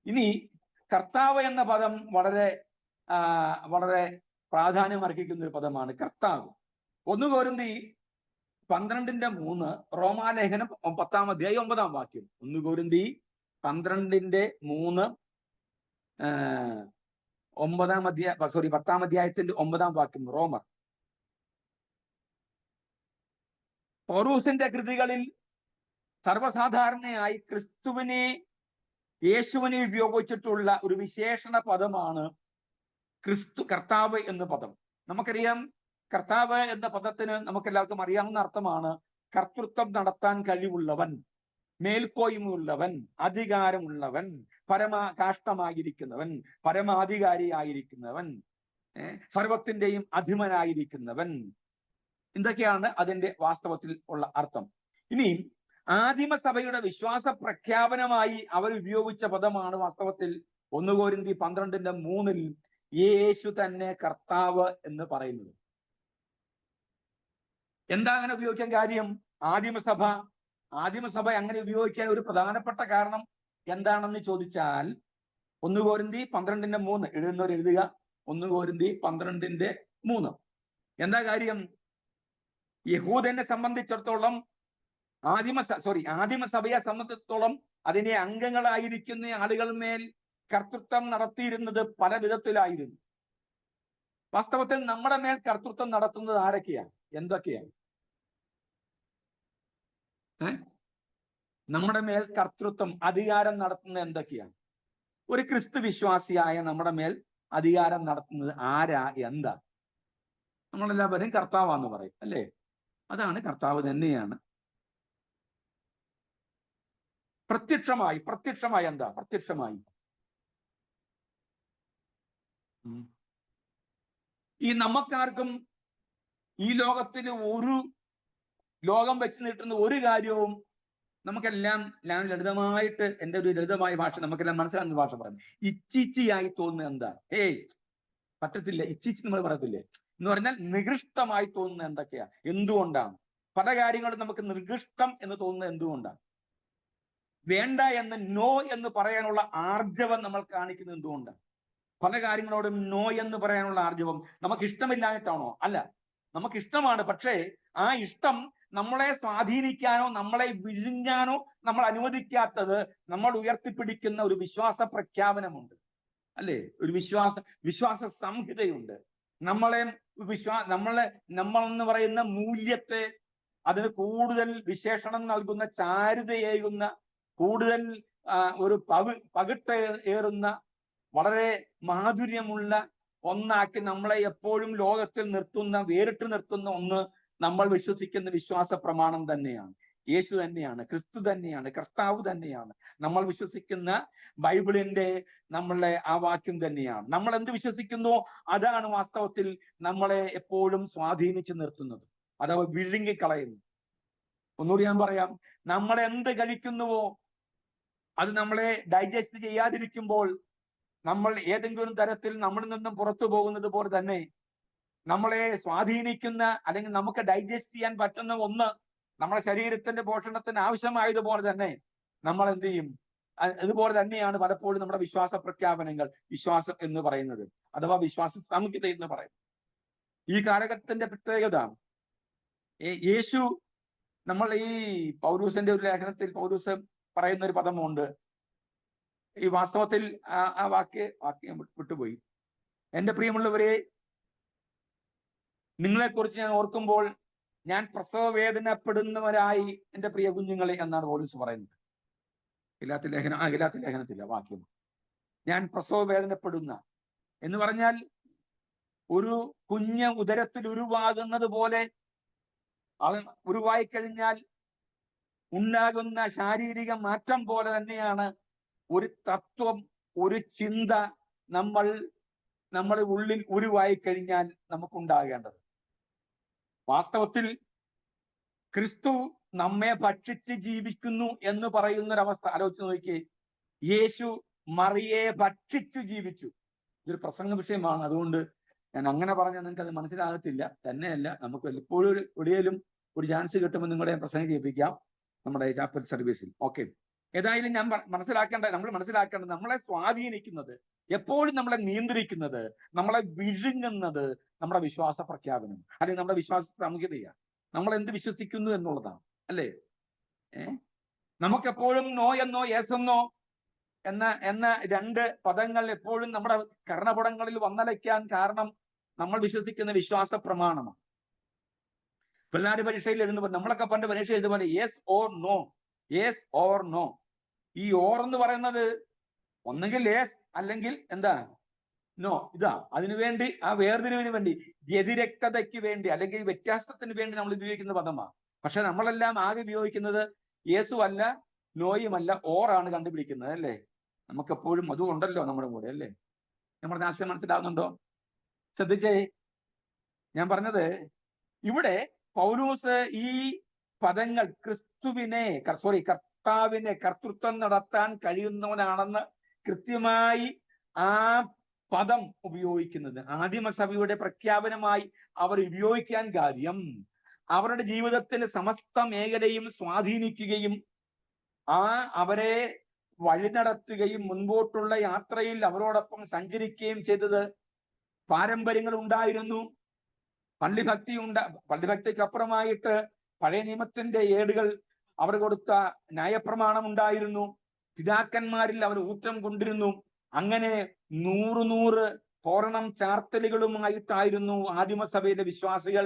ഇനി കർത്താവ് എന്ന പദം വളരെ വളരെ പ്രാധാന്യം അർഹിക്കുന്ന ഒരു പദമാണ് കർത്താവ്. 1 കൊരിന്തി 12:3, റോമാലേഖനം 10-ാം അധ്യായം 9-ാം വാക്യം. 1 കൊരിന്തി 12:3 10-ാം അധ്യായത്തിന്റെ 9-ാം വാക്യം, റോമർ. പൗലൂസിന്റെ കൃതികളിൽ സർവ്വസാധാരണയായി യേശുവിനെ ഉപയോഗിച്ചിട്ടുള്ള ഒരു വിശേഷണ പദമാണ് കർത്താവ് എന്ന പദം. നമുക്കറിയാം, കർത്താവ് എന്ന പദത്തിന് നമുക്കെല്ലാവർക്കും അറിയാവുന്ന അർത്ഥമാണ് കർത്തൃത്വം നടത്താൻ കഴിവുള്ളവൻ, മേൽക്കോയ്മയുള്ളവൻ, അധികാരമുള്ളവൻ, പരമകാഷ്ടമായിരിക്കുന്നവൻ, പരമാധികാരിയായിരിക്കുന്നവൻ, സർവത്തിന്റെയും അധിപനായിരിക്കുന്നവൻ. എന്തൊക്കെയാണ് അതിന്റെ വാസ്തവത്തിൽ ഉള്ള അർത്ഥം. ഇനി ആദിമസഭയുടെ വിശ്വാസ പ്രഖ്യാപനമായി അവർ ഉപയോഗിച്ച പദമാണ് വാസ്തവത്തിൽ 1 കൊരിന്തി 12:3 യേശു തന്നെ കർത്താവ് എന്ന് പറയുന്നത്. എന്താ അങ്ങനെ ഉപയോഗിക്കാൻ കാര്യം? ആദിമസഭ അങ്ങനെ ഉപയോഗിക്കാൻ ഒരു പ്രധാനപ്പെട്ട കാരണം എന്താണെന്ന് ചോദിച്ചാൽ 1 കൊരിന്തി 12:3 എഴുതുന്നവർ എഴുതുക. 1 കൊരിന്തി 12:3 എന്താ കാര്യം? യഹൂദനെ സംബന്ധിച്ചിടത്തോളം, ആദിമസഭയെ സംബന്ധിച്ചിടത്തോളം അതിന്റെ അംഗങ്ങളായിരിക്കുന്ന ആളുകൾ മേൽ കർത്തൃത്വം നടത്തിയിരുന്നത് പല വിധത്തിലായിരുന്നു. വാസ്തവത്തിൽ നമ്മുടെ മേൽ കർത്തൃത്വം നടത്തുന്നത് ആരൊക്കെയാണ്, എന്തൊക്കെയാണ്? നമ്മുടെ മേൽ കർത്തൃത്വം, അധികാരം നടത്തുന്നത് എന്തൊക്കെയാണ്? ഒരു ക്രിസ്തു വിശ്വാസിയായ നമ്മുടെ മേൽ അധികാരം നടത്തുന്നത് ആരാ, എന്താ? നമ്മളെല്ലാവരും കർത്താവാന്ന് പറയും, അല്ലേ? അതാണ്, കർത്താവ് തന്നെയാണ്. പ്രത്യക്ഷമായി എന്താ? പ്രത്യക്ഷമായി ഈ നമുക്കാർക്കും ഈ ലോകം വെച്ച് നീട്ടുന്ന ഒരു കാര്യവും നമുക്കെല്ലാം ലളിതമായിട്ട്, എൻ്റെ ഒരു ലളിതമായ ഭാഷ നമുക്കെല്ലാം മനസ്സിലാകുന്ന ഭാഷ പറയുന്നത്, ഇച്ചിച്ചിയായി തോന്നുന്നത് എന്താ? പറ്റത്തില്ല. ഇച്ചിച്ചി നമ്മൾ പറയത്തില്ലേ എന്ന് പറഞ്ഞാൽ നികൃഷ്ടമായി തോന്നുന്നത് എന്തൊക്കെയാ, എന്തുകൊണ്ടാണ്? പല കാര്യങ്ങളും നമുക്ക് നികൃഷ്ടം എന്ന് തോന്നുന്നത് എന്തുകൊണ്ടാണ്? വേണ്ട എന്ന് നോ എന്ന് പറയാനുള്ള ആർജവം നമ്മൾ കാണിക്കുന്നത് എന്തുകൊണ്ടാണ്? പല കാര്യങ്ങളോടും നോ എന്ന് പറയാനുള്ള ആർജവം നമുക്ക് ഇഷ്ടമില്ലായിട്ടാണോ? അല്ല, നമുക്ക് ഇഷ്ടമാണ്. പക്ഷേ ആ ഇഷ്ടം നമ്മളെ സ്വാധീനിക്കാനോ നമ്മളെ വിഴുങ്ങാനോ നമ്മൾ അനുവദിക്കാത്തത് നമ്മൾ ഉയർത്തിപ്പിടിക്കുന്ന ഒരു വിശ്വാസ പ്രഖ്യാപനമുണ്ട്, അല്ലേ? ഒരു വിശ്വാസ സംഹിതയുണ്ട്. നമ്മളെന്ന് പറയുന്ന മൂല്യത്തെ, അതിന് കൂടുതൽ വിശേഷണം നൽകുന്ന, ചാരുതയേകുന്ന, കൂടുതൽ ഒരു പകിട്ടേറുന്ന, വളരെ മാധുര്യമുള്ള ഒന്നാക്കി നമ്മളെ എപ്പോഴും ലോകത്തിൽ വേറിട്ട് നിർത്തുന്ന ഒന്ന് നമ്മൾ വിശ്വസിക്കുന്ന വിശ്വാസ പ്രമാണം തന്നെയാണ്. യേശു തന്നെയാണ്, ക്രിസ്തു തന്നെയാണ്, കർത്താവ് തന്നെയാണ്. നമ്മൾ വിശ്വസിക്കുന്ന ബൈബിളിന്റെ നമ്മളുടെ ആ വാക്യം തന്നെയാണ്. നമ്മൾ എന്ത് വിശ്വസിക്കുന്നോ അതാണ് വാസ്തവത്തിൽ നമ്മളെ എപ്പോഴും സ്വാധീനിച്ചു നിർത്തുന്നത്, അഥവാ വിഴുങ്ങിക്കളയുന്നു. ഒന്നുകൂടി ഞാൻ പറയാം, നമ്മൾ എന്ത് കഴിക്കുന്നുവോ അത് നമ്മളെ ഡൈജസ്റ്റ് ചെയ്യാതിരിക്കുമ്പോൾ നമ്മൾ ഏതെങ്കിലും തരത്തിൽ നമ്മളിൽ നിന്നും പുറത്തു പോകുന്നത് പോലെ തന്നെ നമ്മളെ സ്വാധീനിക്കുന്ന, അല്ലെങ്കിൽ നമുക്ക് ഡൈജസ്റ്റ് ചെയ്യാൻ പറ്റുന്ന ഒന്ന് നമ്മുടെ ശരീരത്തിന്റെ പോഷണത്തിന് ആവശ്യമായതുപോലെ തന്നെ നമ്മൾ എന്ത് ചെയ്യും? അതുപോലെ തന്നെയാണ് പലപ്പോഴും നമ്മുടെ വിശ്വാസ പ്രഖ്യാപനങ്ങൾ, വിശ്വാസം എന്ന് പറയുന്നത്, അഥവാ വിശ്വാസ സംഹിത എന്ന് പറയുന്നത്. ഈ കാലഘട്ടത്തിന്റെ പ്രത്യേകത, യേശു, നമ്മൾ ഈ പൗലൂസിന്റെ ഒരു ലേഖനത്തിൽ പൗലൂസ് പറയുന്ന ഒരു പദമുണ്ട്. ഈ വാസ്തവത്തിൽ ആ വാക്യം വിട്ടുപോയി. എൻ്റെ പ്രിയമുള്ളവരെ, നിങ്ങളെക്കുറിച്ച് ഞാൻ ഓർക്കുമ്പോൾ ഞാൻ പ്രസവ വേദനപ്പെടുന്നവരായി എൻ്റെ പ്രിയ കുഞ്ഞുങ്ങളെ എന്നാണ് പൗലൂസ് പറയുന്നത്. ഗലാത്യ ലേഖനത്തില്ല വാക്യം. ഞാൻ പ്രസവ വേദനപ്പെടുന്ന എന്ന് പറഞ്ഞാൽ ഒരു കുഞ്ഞ് ഉദരത്തിൽ ഉരുവാകുന്നത് പോലെ, അത് ഉരുവായി കഴിഞ്ഞാൽ ഉണ്ടാകുന്ന ശാരീരിക മാറ്റം പോലെ തന്നെയാണ് ഒരു തത്വം, ഒരു ചിന്ത നമ്മുടെ ഉള്ളിൽ ഉരുവായി കഴിഞ്ഞാൽ നമുക്കുണ്ടാകേണ്ടത്. വാസ്തവത്തിൽ ക്രിസ്തു നമ്മെ ഭക്ഷിച്ച് ജീവിക്കുന്നു എന്ന് പറയുന്നൊരവസ്ഥ ആലോചിച്ച് നോക്കിയേ. യേശു മറിയെ ഭക്ഷിച്ചു ജീവിച്ചു. ഇതൊരു പ്രസംഗ വിഷയമാണ്, അതുകൊണ്ട് ഞാൻ അങ്ങനെ പറഞ്ഞാൽ നിങ്ങൾക്ക് അത് മനസ്സിലാകത്തില്ല. തന്നെയല്ല, നമുക്ക് എപ്പോഴും എവിടെയും ഒരു ചാൻസ് കിട്ടുമ്പോൾ നിങ്ങളെ പ്രസംഗം ചെയ്യിപ്പിക്കാം നമ്മുടെ ചാപ്പൽ സർവീസിൽ. ഓക്കെ, ഏതായാലും ഞാൻ നമ്മൾ മനസ്സിലാക്കേണ്ടത് നമ്മളെ സ്വാധീനിക്കുന്നത്, എപ്പോഴും നമ്മളെ നിയന്ത്രിക്കുന്നത്, നമ്മളെ വിഴുങ്ങുന്നത് നമ്മുടെ വിശ്വാസ പ്രഖ്യാപനം അല്ലെങ്കിൽ നമ്മുടെ വിശ്വാസ സാമൂഹികതയാണ്. നമ്മൾ എന്ത് വിശ്വസിക്കുന്നു എന്നുള്ളതാണ്, അല്ലേ? നമുക്കെപ്പോഴും നോ എന്നോ യെസ് എന്നോ എന്ന രണ്ട് പദങ്ങൾ എപ്പോഴും നമ്മുടെ കർണപുടങ്ങളിൽ വന്നലയ്ക്കാൻ കാരണം നമ്മൾ വിശ്വസിക്കുന്ന വിശ്വാസ പ്രമാണമാണ്. പിള്ളേർ പരീക്ഷയിൽ എഴുതുമ്പോൾ നമ്മളൊക്കെ പണ്ട് പരീക്ഷ എഴുതുപോലെ yes or no, yes or no. ഈ ഓർ എന്ന് പറയുന്നത് ഒന്നുകിൽ യെസ് അല്ലെങ്കിൽ എന്താ നോ. ഇതാ അതിനുവേണ്ടി, ആ വേർതിരിവിന് വേണ്ടി, വ്യതിരക്തതയ്ക്ക് വേണ്ടി അല്ലെങ്കിൽ വ്യത്യാസത്തിന് വേണ്ടി നമ്മൾ ഉപയോഗിക്കുന്ന പദമാണ്. പക്ഷെ നമ്മളെല്ലാം ആകെ ഉപയോഗിക്കുന്നത് യേസു അല്ല നോയുമല്ല, ഓറാണ് കണ്ടുപിടിക്കുന്നത്, അല്ലേ? നമുക്കെപ്പോഴും അതും ഉണ്ടല്ലോ നമ്മുടെ കൂടെ, അല്ലേ? നമ്മുടെ ആശയം മനസ്സിലാവുന്നുണ്ടോ? ശ്രദ്ധിച്ചേ, ഞാൻ പറഞ്ഞത് ഇവിടെ പൗലൂസ് ഈ പദങ്ങൾ കർത്താവിനെ കർത്തൃത്വം നടത്താൻ കഴിയുന്നവനാണെന്ന് കൃത്യമായി ആ പദം ഉപയോഗിക്കുന്നത് ആദിമസഭയുടെ പ്രഖ്യാപനമായി അവർ ഉപയോഗിക്കാൻ കാര്യം അവരുടെ ജീവിതത്തിലെ സമസ്ത മേഖലയും സ്വാധീനിക്കുകയും അവരെ വഴി നടത്തുകയും മുൻപോട്ടുള്ള യാത്രയിൽ അവരോടൊപ്പം സഞ്ചരിക്കുകയും ചെയ്തത് പാരമ്പര്യങ്ങൾ ഉണ്ടായിരുന്നു. പള്ളിഭക്തിക്കപ്പുറമായിട്ട് പഴയ നിയമത്തിന്റെ ഏടുകൾ അവർ കൊടുത്ത ന്യായപ്രമാണം ഉണ്ടായിരുന്നു. പിതാക്കന്മാരിൽ അവർ ഊറ്റം കൊണ്ടിരുന്നു. അങ്ങനെ 100 തോരണം ചാർത്തലുകളുമായിട്ടായിരുന്നു ആദിമസഭയിലെ വിശ്വാസികൾ.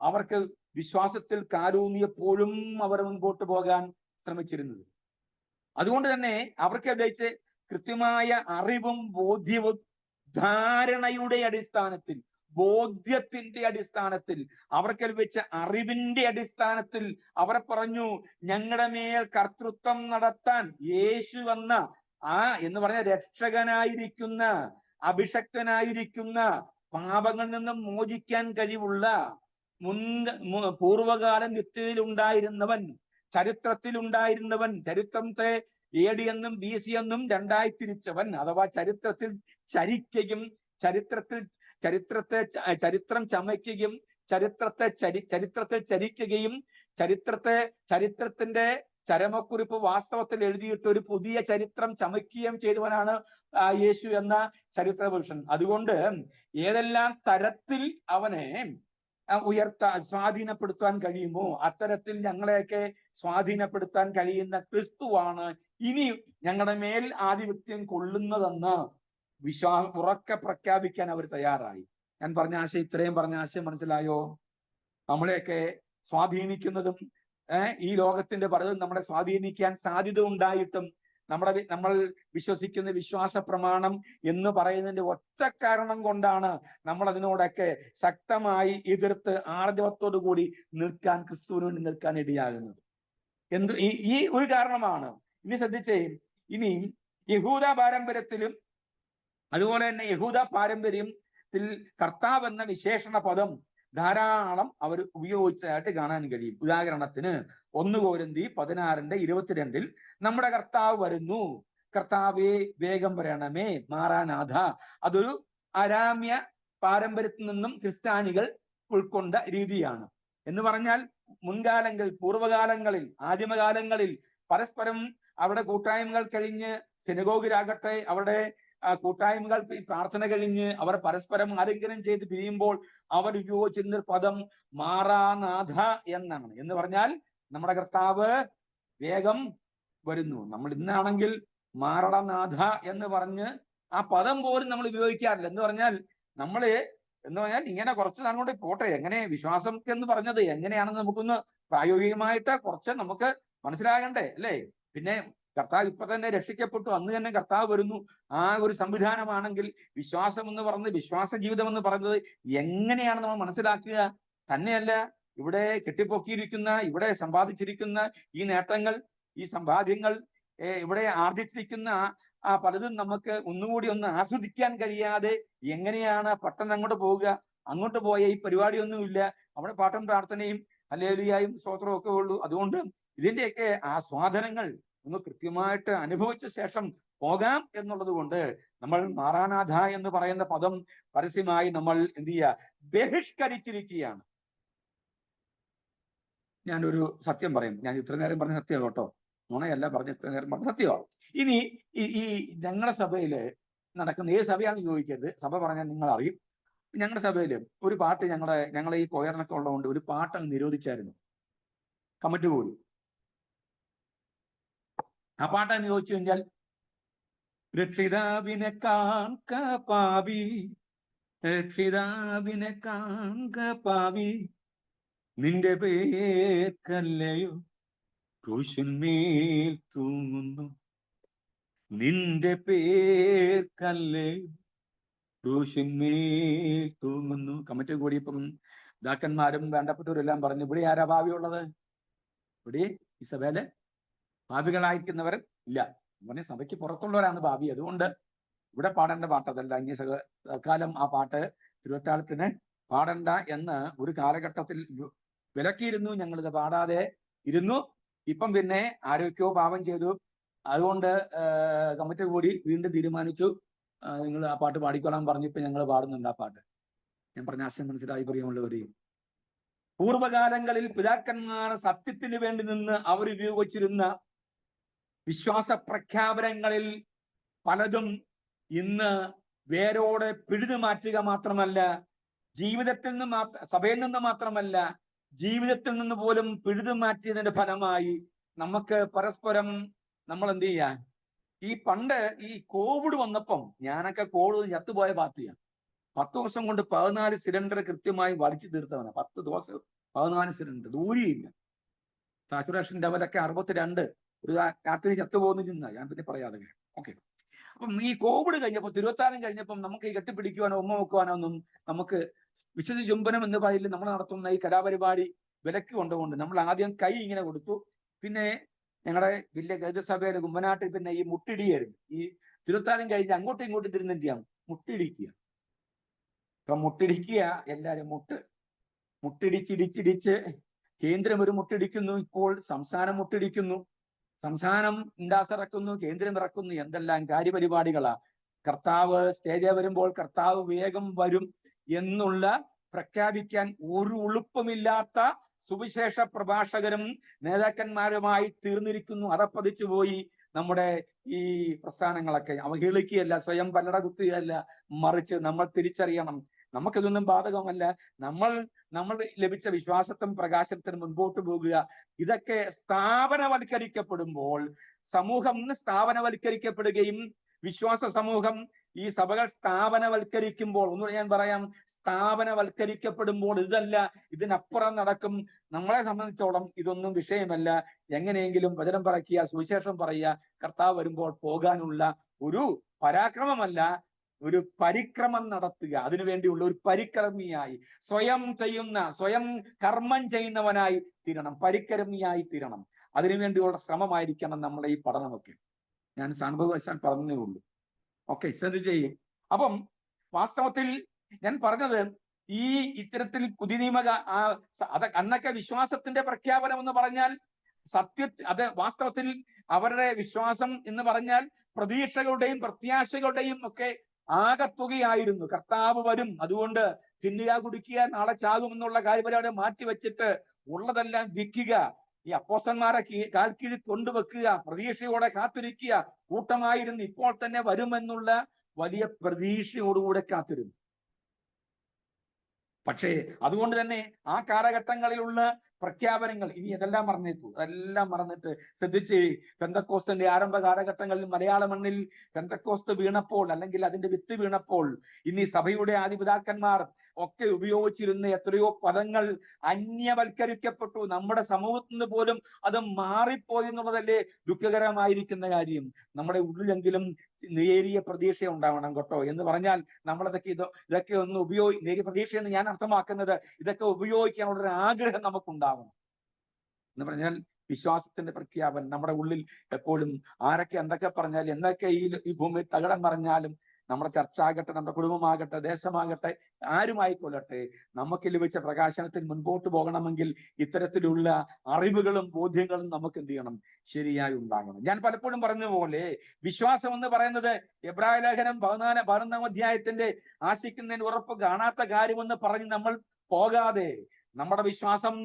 അവർക്ക് വിശ്വാസത്തിൽ കാലൂന്നിയപ്പോഴും അവർ മുൻപോട്ട് പോകാൻ ശ്രമിച്ചിരുന്നത്. അതുകൊണ്ട് തന്നെ അവർക്ക് ലഭിച്ച കൃത്യമായ അറിവും ബോധ്യവും ധാരണയുടെ അടിസ്ഥാനത്തിൽ, ബോധ്യത്തിന്റെ അടിസ്ഥാനത്തിൽ, അവർക്ക് ലഭിച്ച അറിവിന്റെ അടിസ്ഥാനത്തിൽ അവർ പറഞ്ഞു, ഞങ്ങളുടെ മേൽ കർത്തൃത്വം നടത്താൻ യേശു എന്ന എന്ന് പറഞ്ഞ രക്ഷകനായിരിക്കുന്ന, അഭിഷക്തനായിരിക്കുന്ന, പാപങ്ങളിൽ നിന്നും മോചിക്കാൻ കഴിവുള്ള, പൂർവകാല നിത്യതയിൽ ഉണ്ടായിരുന്നവൻ, ചരിത്രത്തിൽ ഉണ്ടായിരുന്നവൻ, ചരിത്രത്തെ AD എന്നും BC എന്നും രണ്ടായി തിരിച്ചവൻ, അഥവാ ചരിത്രത്തിൽ ചരിക്കുകയും ചരിത്രം ചമയ്ക്കുകയും ചരിത്രത്തിൽ ചരിക്കുകയും ചരിത്രത്തിന്റെ ചരമക്കുറിപ്പ് വാസ്തവത്തിൽ എഴുതിയിട്ട് ഒരു പുതിയ ചരിത്രം ചമയ്ക്കുകയും ചെയ്തവനാണ് യേശു എന്ന ചരിത്ര പുരുഷൻ. അതുകൊണ്ട് ഏതെല്ലാം തരത്തിൽ അവനെ സ്വാധീനപ്പെടുത്താൻ കഴിയുമോ അത്തരത്തിൽ ഞങ്ങളെയൊക്കെ സ്വാധീനപ്പെടുത്താൻ കഴിയുന്ന ക്രിസ്തുവാണ് ഇനി ഞങ്ങളുടെ മേൽ ആധിപത്യം കൊള്ളുന്നതെന്ന് ഉറക്കെ പ്രഖ്യാപിക്കാൻ അവർ തയ്യാറായി. ഞാൻ പറഞ്ഞ ആശയം, ഇത്രയും പറഞ്ഞ ആശയം മനസ്സിലായോ? നമ്മളെയൊക്കെ സ്വാധീനിക്കുന്നതും ഈ ലോകത്തിന്റെ പലതും നമ്മളെ സ്വാധീനിക്കാൻ സാധ്യത ഉണ്ടായിട്ടും നമ്മൾ വിശ്വസിക്കുന്ന വിശ്വാസ പ്രമാണം എന്ന് പറയുന്നതിന്റെ ഒറ്റ കാരണം കൊണ്ടാണ് നമ്മൾ അതിനോടൊക്കെ ശക്തമായി എതിർത്ത് ആർജവത്തോടു കൂടി ക്രിസ്തുവിന് വേണ്ടി നിൽക്കാൻ ഇടയാകുന്നത്. ഈ ഒരു കാരണമാണ്. ഇനി ശ്രദ്ധിച്ചേ, ഇനി യഹൂദ പാരമ്പര്യത്തിലും അതുപോലെ തന്നെ യഹൂദ പാരമ്പര്യത്തിൽ കർത്താവ് എന്ന വിശേഷണ പദം ധാരാളം അവർ ഉപയോഗിച്ചതായിട്ട് കാണാൻ കഴിയും. ഉദാഹരണത്തിന് 1 കൊരിന്ത്യർ 16:22 നമ്മുടെ കർത്താവ് വരുന്നു, കർത്താവേ വേഗം വരണമേ, മാറാനാഥ. അതൊരു അരാമ്യ പാരമ്പര്യത്തിൽ നിന്നും ക്രിസ്ത്യാനികൾ ഉൾക്കൊണ്ട രീതിയാണ്. എന്ന് പറഞ്ഞാൽ മുൻകാലങ്ങളിൽ, പൂർവ്വകാലങ്ങളിൽ, ആദിമകാലങ്ങളിൽ പരസ്പരം അവിടെ കൂട്ടായ്മകൾ കഴിഞ്ഞ്, സിനഗോഗിലാകട്ടെ അവിടെ കൂട്ടായ്മകൾ പ്രാർത്ഥന കഴിഞ്ഞ് അവർ പരസ്പരം ആലിംഗനം ചെയ്ത് പിരിയുമ്പോൾ അവർ ഉപയോഗിച്ചിരുന്ന പദം മാറാനാഥ എന്നാണ്. എന്ന് പറഞ്ഞാൽ നമ്മുടെ കർത്താവ് വേഗം വരുന്നു. നമ്മൾ ഇന്നാണെങ്കിൽ മാറണനാഥ എന്ന് പറഞ്ഞ് ആ പദം പോലും നമ്മൾ ഉപയോഗിക്കാറില്ല. എന്ന് പറഞ്ഞാൽ ഇങ്ങനെ കുറച്ച് നാൾ കൊണ്ട് പോട്ടെ, എങ്ങനെ വിശ്വാസം എന്ന് പറഞ്ഞത് എങ്ങനെയാണെന്ന് നമുക്കൊന്ന് പ്രായോഗികമായിട്ട് കുറച്ച് നമുക്ക് മനസ്സിലാകണ്ടേ, അല്ലേ? പിന്നെ കർത്താവ് ഇപ്പൊ തന്നെ രക്ഷിക്കപ്പെട്ടു, അന്ന് തന്നെ കർത്താവ് വരുന്നു. ആ ഒരു സംവിധാനമാണെങ്കിൽ വിശ്വാസം എന്ന് പറയുന്നത്, വിശ്വാസ ജീവിതം എന്ന് പറയുന്നത് എങ്ങനെയാണ് നമ്മൾ മനസ്സിലാക്കുക? തന്നെയല്ല, ഇവിടെ കെട്ടിപ്പൊക്കിയിരിക്കുന്ന, ഇവിടെ സമ്പാദിച്ചിരിക്കുന്ന ഈ നേട്ടങ്ങൾ, ഈ സമ്പാദ്യങ്ങൾ, ഇവിടെ ആർജിച്ചിരിക്കുന്ന പലതും നമുക്ക് ഒന്നുകൂടി ഒന്ന് ആസ്വദിക്കാൻ കഴിയാതെ എങ്ങനെയാണ് പെട്ടെന്ന് അങ്ങോട്ട് പോവുക? അങ്ങോട്ട് പോയ ഈ പരിപാടിയൊന്നുമില്ല, അവിടെ പാട്ടും പ്രാർത്ഥനയും ഹല്ലേലൂയയും സ്തോത്രവും ഒക്കെ ഉള്ളൂ. അതുകൊണ്ട് ഇതിന്റെയൊക്കെ ആസ്വാദനങ്ങൾ ഒന്ന് കൃത്യമായിട്ട് അനുഭവിച്ച ശേഷം പോകാം എന്നുള്ളത് കൊണ്ട് നമ്മൾ മാറാനാഥ എന്ന് പറയുന്ന പദം പരസ്യമായി നമ്മൾ എന്ത് ചെയ്യുക? ബഹിഷ്കരിച്ചിരിക്കുകയാണ്. ഞാനൊരു സത്യം പറയും, ഞാൻ ഇത്ര നേരം പറഞ്ഞ സത്യം കേട്ടോ. നുണയല്ല പറഞ്ഞ എത്ര നേരം പറഞ്ഞ സത്യമാണ്. ഇനി ഈ ഞങ്ങളുടെ സഭയില് നടക്കുന്ന ഏത് സഭയാണെന്ന് ചോദിക്കരുത്, സഭ പറഞ്ഞാൽ നിങ്ങൾ അറിയും. ഞങ്ങളുടെ സഭയില് ഒരു പാട്ട് ഞങ്ങളെ ഈ കൊയറിനൊക്കെ ഉള്ളതുകൊണ്ട് ഒരു പാട്ട് അങ്ങ് നിരോധിച്ചായിരുന്നു കമ്മിറ്റി കൂടി. ആ പാട്ടെന്ന് ചോദിച്ചു കഴിഞ്ഞാൽ, രക്ഷിതാവിനെ കാൺക പാവി, രക്ഷിതാവിനെ കാൺക പാവി, നിന്റെ പേർക്കല്ലയോ ക്രൂശിന്മേൽ തൂങ്ങുന്നു, നിന്റെ പേർക്കല്ലയോ ക്രൂശിന്മേൽ തൂങ്ങുന്നു. കമ്മിറ്റി കൂടിയപ്പം ദാക്കന്മാരും വേണ്ടപ്പെട്ടവരെല്ലാം പറഞ്ഞു, ഇവിടെ ആരാ ഭാവിയുള്ളത്? ഇവിടെ ഈ സഭയില് ഭാവികളായിരിക്കുന്നവർ ഇല്ല. പറഞ്ഞ സഭയ്ക്ക് പുറത്തുള്ളവരാണ് ഭാവി. അതുകൊണ്ട് ഇവിടെ പാടേണ്ട പാട്ട് അതല്ല. ഇനി തൽക്കാലം ആ പാട്ട് തിരുവത്താഴത്തിന് പാടണ്ട എന്ന് ഒരു കാലഘട്ടത്തിൽ വിലക്കിയിരുന്നു. ഞങ്ങളിത് പാടാതെ ഇരുന്നു. ഇപ്പം പിന്നെ ആരോഗ്യമോ പാപം ചെയ്തു. അതുകൊണ്ട് കമ്മിറ്റി കൂടി വീണ്ടും തീരുമാനിച്ചു, നിങ്ങൾ ആ പാട്ട് പാടിക്കൊള്ളാൻ പറഞ്ഞിപ്പോ ഞങ്ങൾ പാടുന്നുണ്ട് ആ പാട്ട്. ഞാൻ പറഞ്ഞ ആശയം മനസ്സിലായി പ്രിയമുള്ളവരെയും. പൂർവകാലങ്ങളിൽ പിതാക്കന്മാർ സത്യത്തിന് വേണ്ടി നിന്ന് അവർ ഉപയോഗിച്ചിരുന്ന വിശ്വാസ പ്രഖ്യാപനങ്ങളിൽ പലതും ഇന്ന് വേരോടെ പിഴുതു മാറ്റുക മാത്രമല്ല, ജീവിതത്തിൽ നിന്ന് സഭയിൽ നിന്ന് മാത്രമല്ല, ജീവിതത്തിൽ നിന്ന് പോലും പിഴുതു മാറ്റിയതിന്റെ ഫലമായി നമുക്ക് പരസ്പരം നമ്മൾ എന്ത് ചെയ്യാൻ, ഈ പണ്ട് ഈ കോവിഡ് വന്നപ്പം ഞാനൊക്കെ കോവിഡ് ചത്തുപോയ പാർട്ടിയാണ്. 10 ദിവസം കൊണ്ട് 14 സിലിണ്ടർ കൃത്യമായി വലിച്ചു തീർത്തവനാണ്. 10 ദിവസം 14 സിലിണ്ടർ ദൂരിയില്ല. സാച്ചുറേഷൻ ലെവലൊക്കെ 62. ഒരു രാത്രി ചത്തുപോകുന്നു ചിന്ത ഞാൻ പിന്നെ പറയാതെ. ഓക്കെ. അപ്പം ഈ കോവിഡ് കഴിഞ്ഞപ്പോൾ, തിരുവത്താഴം കഴിഞ്ഞപ്പം നമുക്ക് ഈ കെട്ടിപ്പിടിക്കുവാനോ ഉമ്മ വെക്കുവാനോ ഒന്നും നമുക്ക് വിശുദ്ധ ചുംബനം എന്ന് പറയില്ല. നമ്മൾ നടത്തുന്ന ഈ കലാപരിപാടി വിലക്ക് കൊണ്ടുകൊണ്ട് നമ്മൾ ആദ്യം കൈ ഇങ്ങനെ കൊടുത്തു. പിന്നെ ഞങ്ങളുടെ വലിയ ഗജസഭയിലെ കുമ്പനാട്ടിൽ പിന്നെ ഈ മുട്ടിടിയായിരുന്നു. ഈ തിരുവത്താഴം കഴിഞ്ഞ് അങ്ങോട്ടും ഇങ്ങോട്ടും തിരുന്ന് എന്ത് ചെയ്യാം, മുട്ടിടിക്കുക. ഇപ്പൊ മുട്ടിടിക്കുക, എല്ലാരും മുട്ടിടിച്ചിടിച്ചിടിച്ച് കേന്ദ്രം ഒരു മുട്ടിടിക്കുന്നു. ഇപ്പോൾ സംസ്ഥാനം മുട്ടിടിക്കുന്നു, സംസ്ഥാനം ഇറക്കുന്നു, കേന്ദ്രം ഇറക്കുന്നു. എന്തെല്ലാം കാര്യപരിപാടികളാ. കർത്താവ് സ്റ്റേജിൽ വരുമ്പോൾ കർത്താവ് വേഗം വരും എന്നുള്ള പ്രഖ്യാപിക്കാൻ ഒരു ഉളുപ്പമില്ലാത്ത സുവിശേഷ പ്രഭാഷകരും നേതാക്കന്മാരുമായി തീർന്നിരിക്കുന്നു. അതപ്പതിച്ചു പോയി നമ്മുടെ ഈ പ്രസ്ഥാനങ്ങളൊക്കെ. അവഹേളിക്കുകയല്ല, സ്വയം പല്ലട കുത്തുകയല്ല, മറിച്ച് നമ്മൾ തിരിച്ചറിയണം, നമുക്കിതൊന്നും ബാധകമല്ല. നമ്മൾ ലഭിച്ച വിശ്വാസത്തും പ്രകാശത്തിനും മുൻപോട്ട് പോകുക. ഇതൊക്കെ സ്ഥാപനവൽക്കരിക്കപ്പെടുമ്പോൾ, സമൂഹം സ്ഥാപനവൽക്കരിക്കപ്പെടുകയും വിശ്വാസ സമൂഹം ഈ സഭകൾ സ്ഥാപനവൽക്കരിക്കുമ്പോൾ, ഒന്നുകൂടെ ഞാൻ പറയാം, സ്ഥാപനവൽക്കരിക്കപ്പെടുമ്പോൾ ഇതല്ല, ഇതിനപ്പുറം നടക്കും. നമ്മളെ സംബന്ധിച്ചോളം ഇതൊന്നും വിഷയമല്ല. എങ്ങനെയെങ്കിലും വചനം പറയ്ക്കുക, സുവിശേഷം പറയുക, കർത്താവ് വരുമ്പോൾ പോകാനുള്ള ഒരു പരാക്രമമല്ല, ഒരു പരിക്രമം നടത്തുക. അതിനുവേണ്ടിയുള്ള ഒരു പരിക്രമിയായി സ്വയം കർമ്മം ചെയ്യുന്നവനായി തീരണം, പരിക്രമിയായി തീരണം. അതിനുവേണ്ടിയുള്ള ശ്രമമായിരിക്കണം നമ്മുടെ ഈ പഠനമൊക്കെ. ഞാൻ സാനുഭവവശാൽ പറഞ്ഞേ ഉള്ളൂ. ഓക്കെ, ശ്രദ്ധിച്ചേ. അപ്പം വാസ്തവത്തിൽ ഞാൻ പറഞ്ഞത് ഈ ഇത്തരത്തിൽ പുതിയ നിയമക അന്നൊക്കെ വിശ്വാസത്തിന്റെ പ്രഖ്യാപനം എന്ന് പറഞ്ഞാൽ അത് വാസ്തവത്തിൽ അവരുടെ വിശ്വാസം എന്ന് പറഞ്ഞാൽ പ്രതീക്ഷകളുടെയും പ്രത്യാശകളുടെയും ഒക്കെ ആകത്തുകയായിരുന്നു. കർത്താവ് വരും, അതുകൊണ്ട് തിന്നുക കുടിക്കുക, നാളെ ചാകുമെന്നുള്ള കാര്യപരിപാടി മാറ്റിവെച്ചിട്ട് ഉള്ളതെല്ലാം വിൽക്കുക, ഈ അപ്പോസ്തലന്മാരെ കാൽക്കീഴിൽ കൊണ്ടുവെക്കുക, പ്രതീക്ഷയോടെ കാത്തിരിക്കുക, കൂട്ടമായിരുന്നു ഇപ്പോൾ തന്നെ വരുമെന്നുള്ള വലിയ പ്രതീക്ഷയോടുകൂടെ കാത്തിരുന്നു. പക്ഷേ അതുകൊണ്ട് തന്നെ ആ കാലഘട്ടങ്ങളിലുള്ള പ്രഖ്യാപനങ്ങൾ ഇനി അതെല്ലാം മറന്നേക്കൂ. അതെല്ലാം മറന്നിട്ട് ശ്രദ്ധിച്ച്, പെന്തക്കോസ്തിന്റെ ആരംഭ കാലഘട്ടങ്ങളിൽ മലയാള മണ്ണിൽ പെന്തക്കോസ്ത് വീണപ്പോൾ, അല്ലെങ്കിൽ അതിന്റെ വിത്ത് വീണപ്പോൾ, ഇനി സഭയുടെ ആദിപിതാക്കന്മാർ ഒക്കെ ഉപയോഗിച്ചിരുന്ന എത്രയോ പദങ്ങൾ അന്യവൽക്കരിക്കപ്പെട്ടു. നമ്മുടെ സമൂഹത്തിൽ നിന്ന് പോലും അത് മാറിപ്പോയി എന്നുള്ളതല്ലേ ദുഃഖകരമായിരിക്കുന്ന കാര്യം. നമ്മുടെ ഉള്ളിലെങ്കിലും നേരിയ പ്രതീക്ഷ ഉണ്ടാവണം കേട്ടോ. എന്ന് പറഞ്ഞാൽ ഇതൊക്കെ ഒന്ന് നേരിയ പ്രതീക്ഷ എന്ന് ഞാൻ അർത്ഥമാക്കുന്നത് ഇതൊക്കെ ഉപയോഗിക്കാനുള്ള ഒരു ആഗ്രഹം നമുക്കുണ്ടാവണം എന്ന് പറഞ്ഞാൽ വിശ്വാസത്തിന്റെ പ്രഖ്യാപനം നമ്മുടെ ഉള്ളിൽ എപ്പോഴും ആരൊക്കെ എന്തൊക്കെ പറഞ്ഞാലും, എന്തൊക്കെ ഈ ഭൂമിയിൽ തകിടം പറഞ്ഞാലും, നമ്മുടെ ചർച്ച ആകട്ടെ, നമ്മുടെ കുടുംബമാകട്ടെ, ദേശമാകട്ടെ, ആരുമായിക്കൊള്ളട്ടെ, നമുക്ക് ലഭിച്ച പ്രകാശനത്തിൽ മുൻപോട്ട് പോകണമെങ്കിൽ ഇത്തരത്തിലുള്ള അറിവുകളും ബോധ്യങ്ങളും നമുക്ക് എന്ത് ചെയ്യണം, ശരിയായി ഉണ്ടാകണം. ഞാൻ പലപ്പോഴും പറഞ്ഞ പോലെ വിശ്വാസം എന്ന് പറയുന്നത് എബ്രായ ലേഖനം 11-ാം അധ്യായത്തിന്റെ ആശിക്കുന്നതിന് ഉറപ്പ് കാണാത്ത കാര്യമെന്ന് പറഞ്ഞ് നമ്മൾ പോകാതെ നമ്മുടെ വിശ്വാസം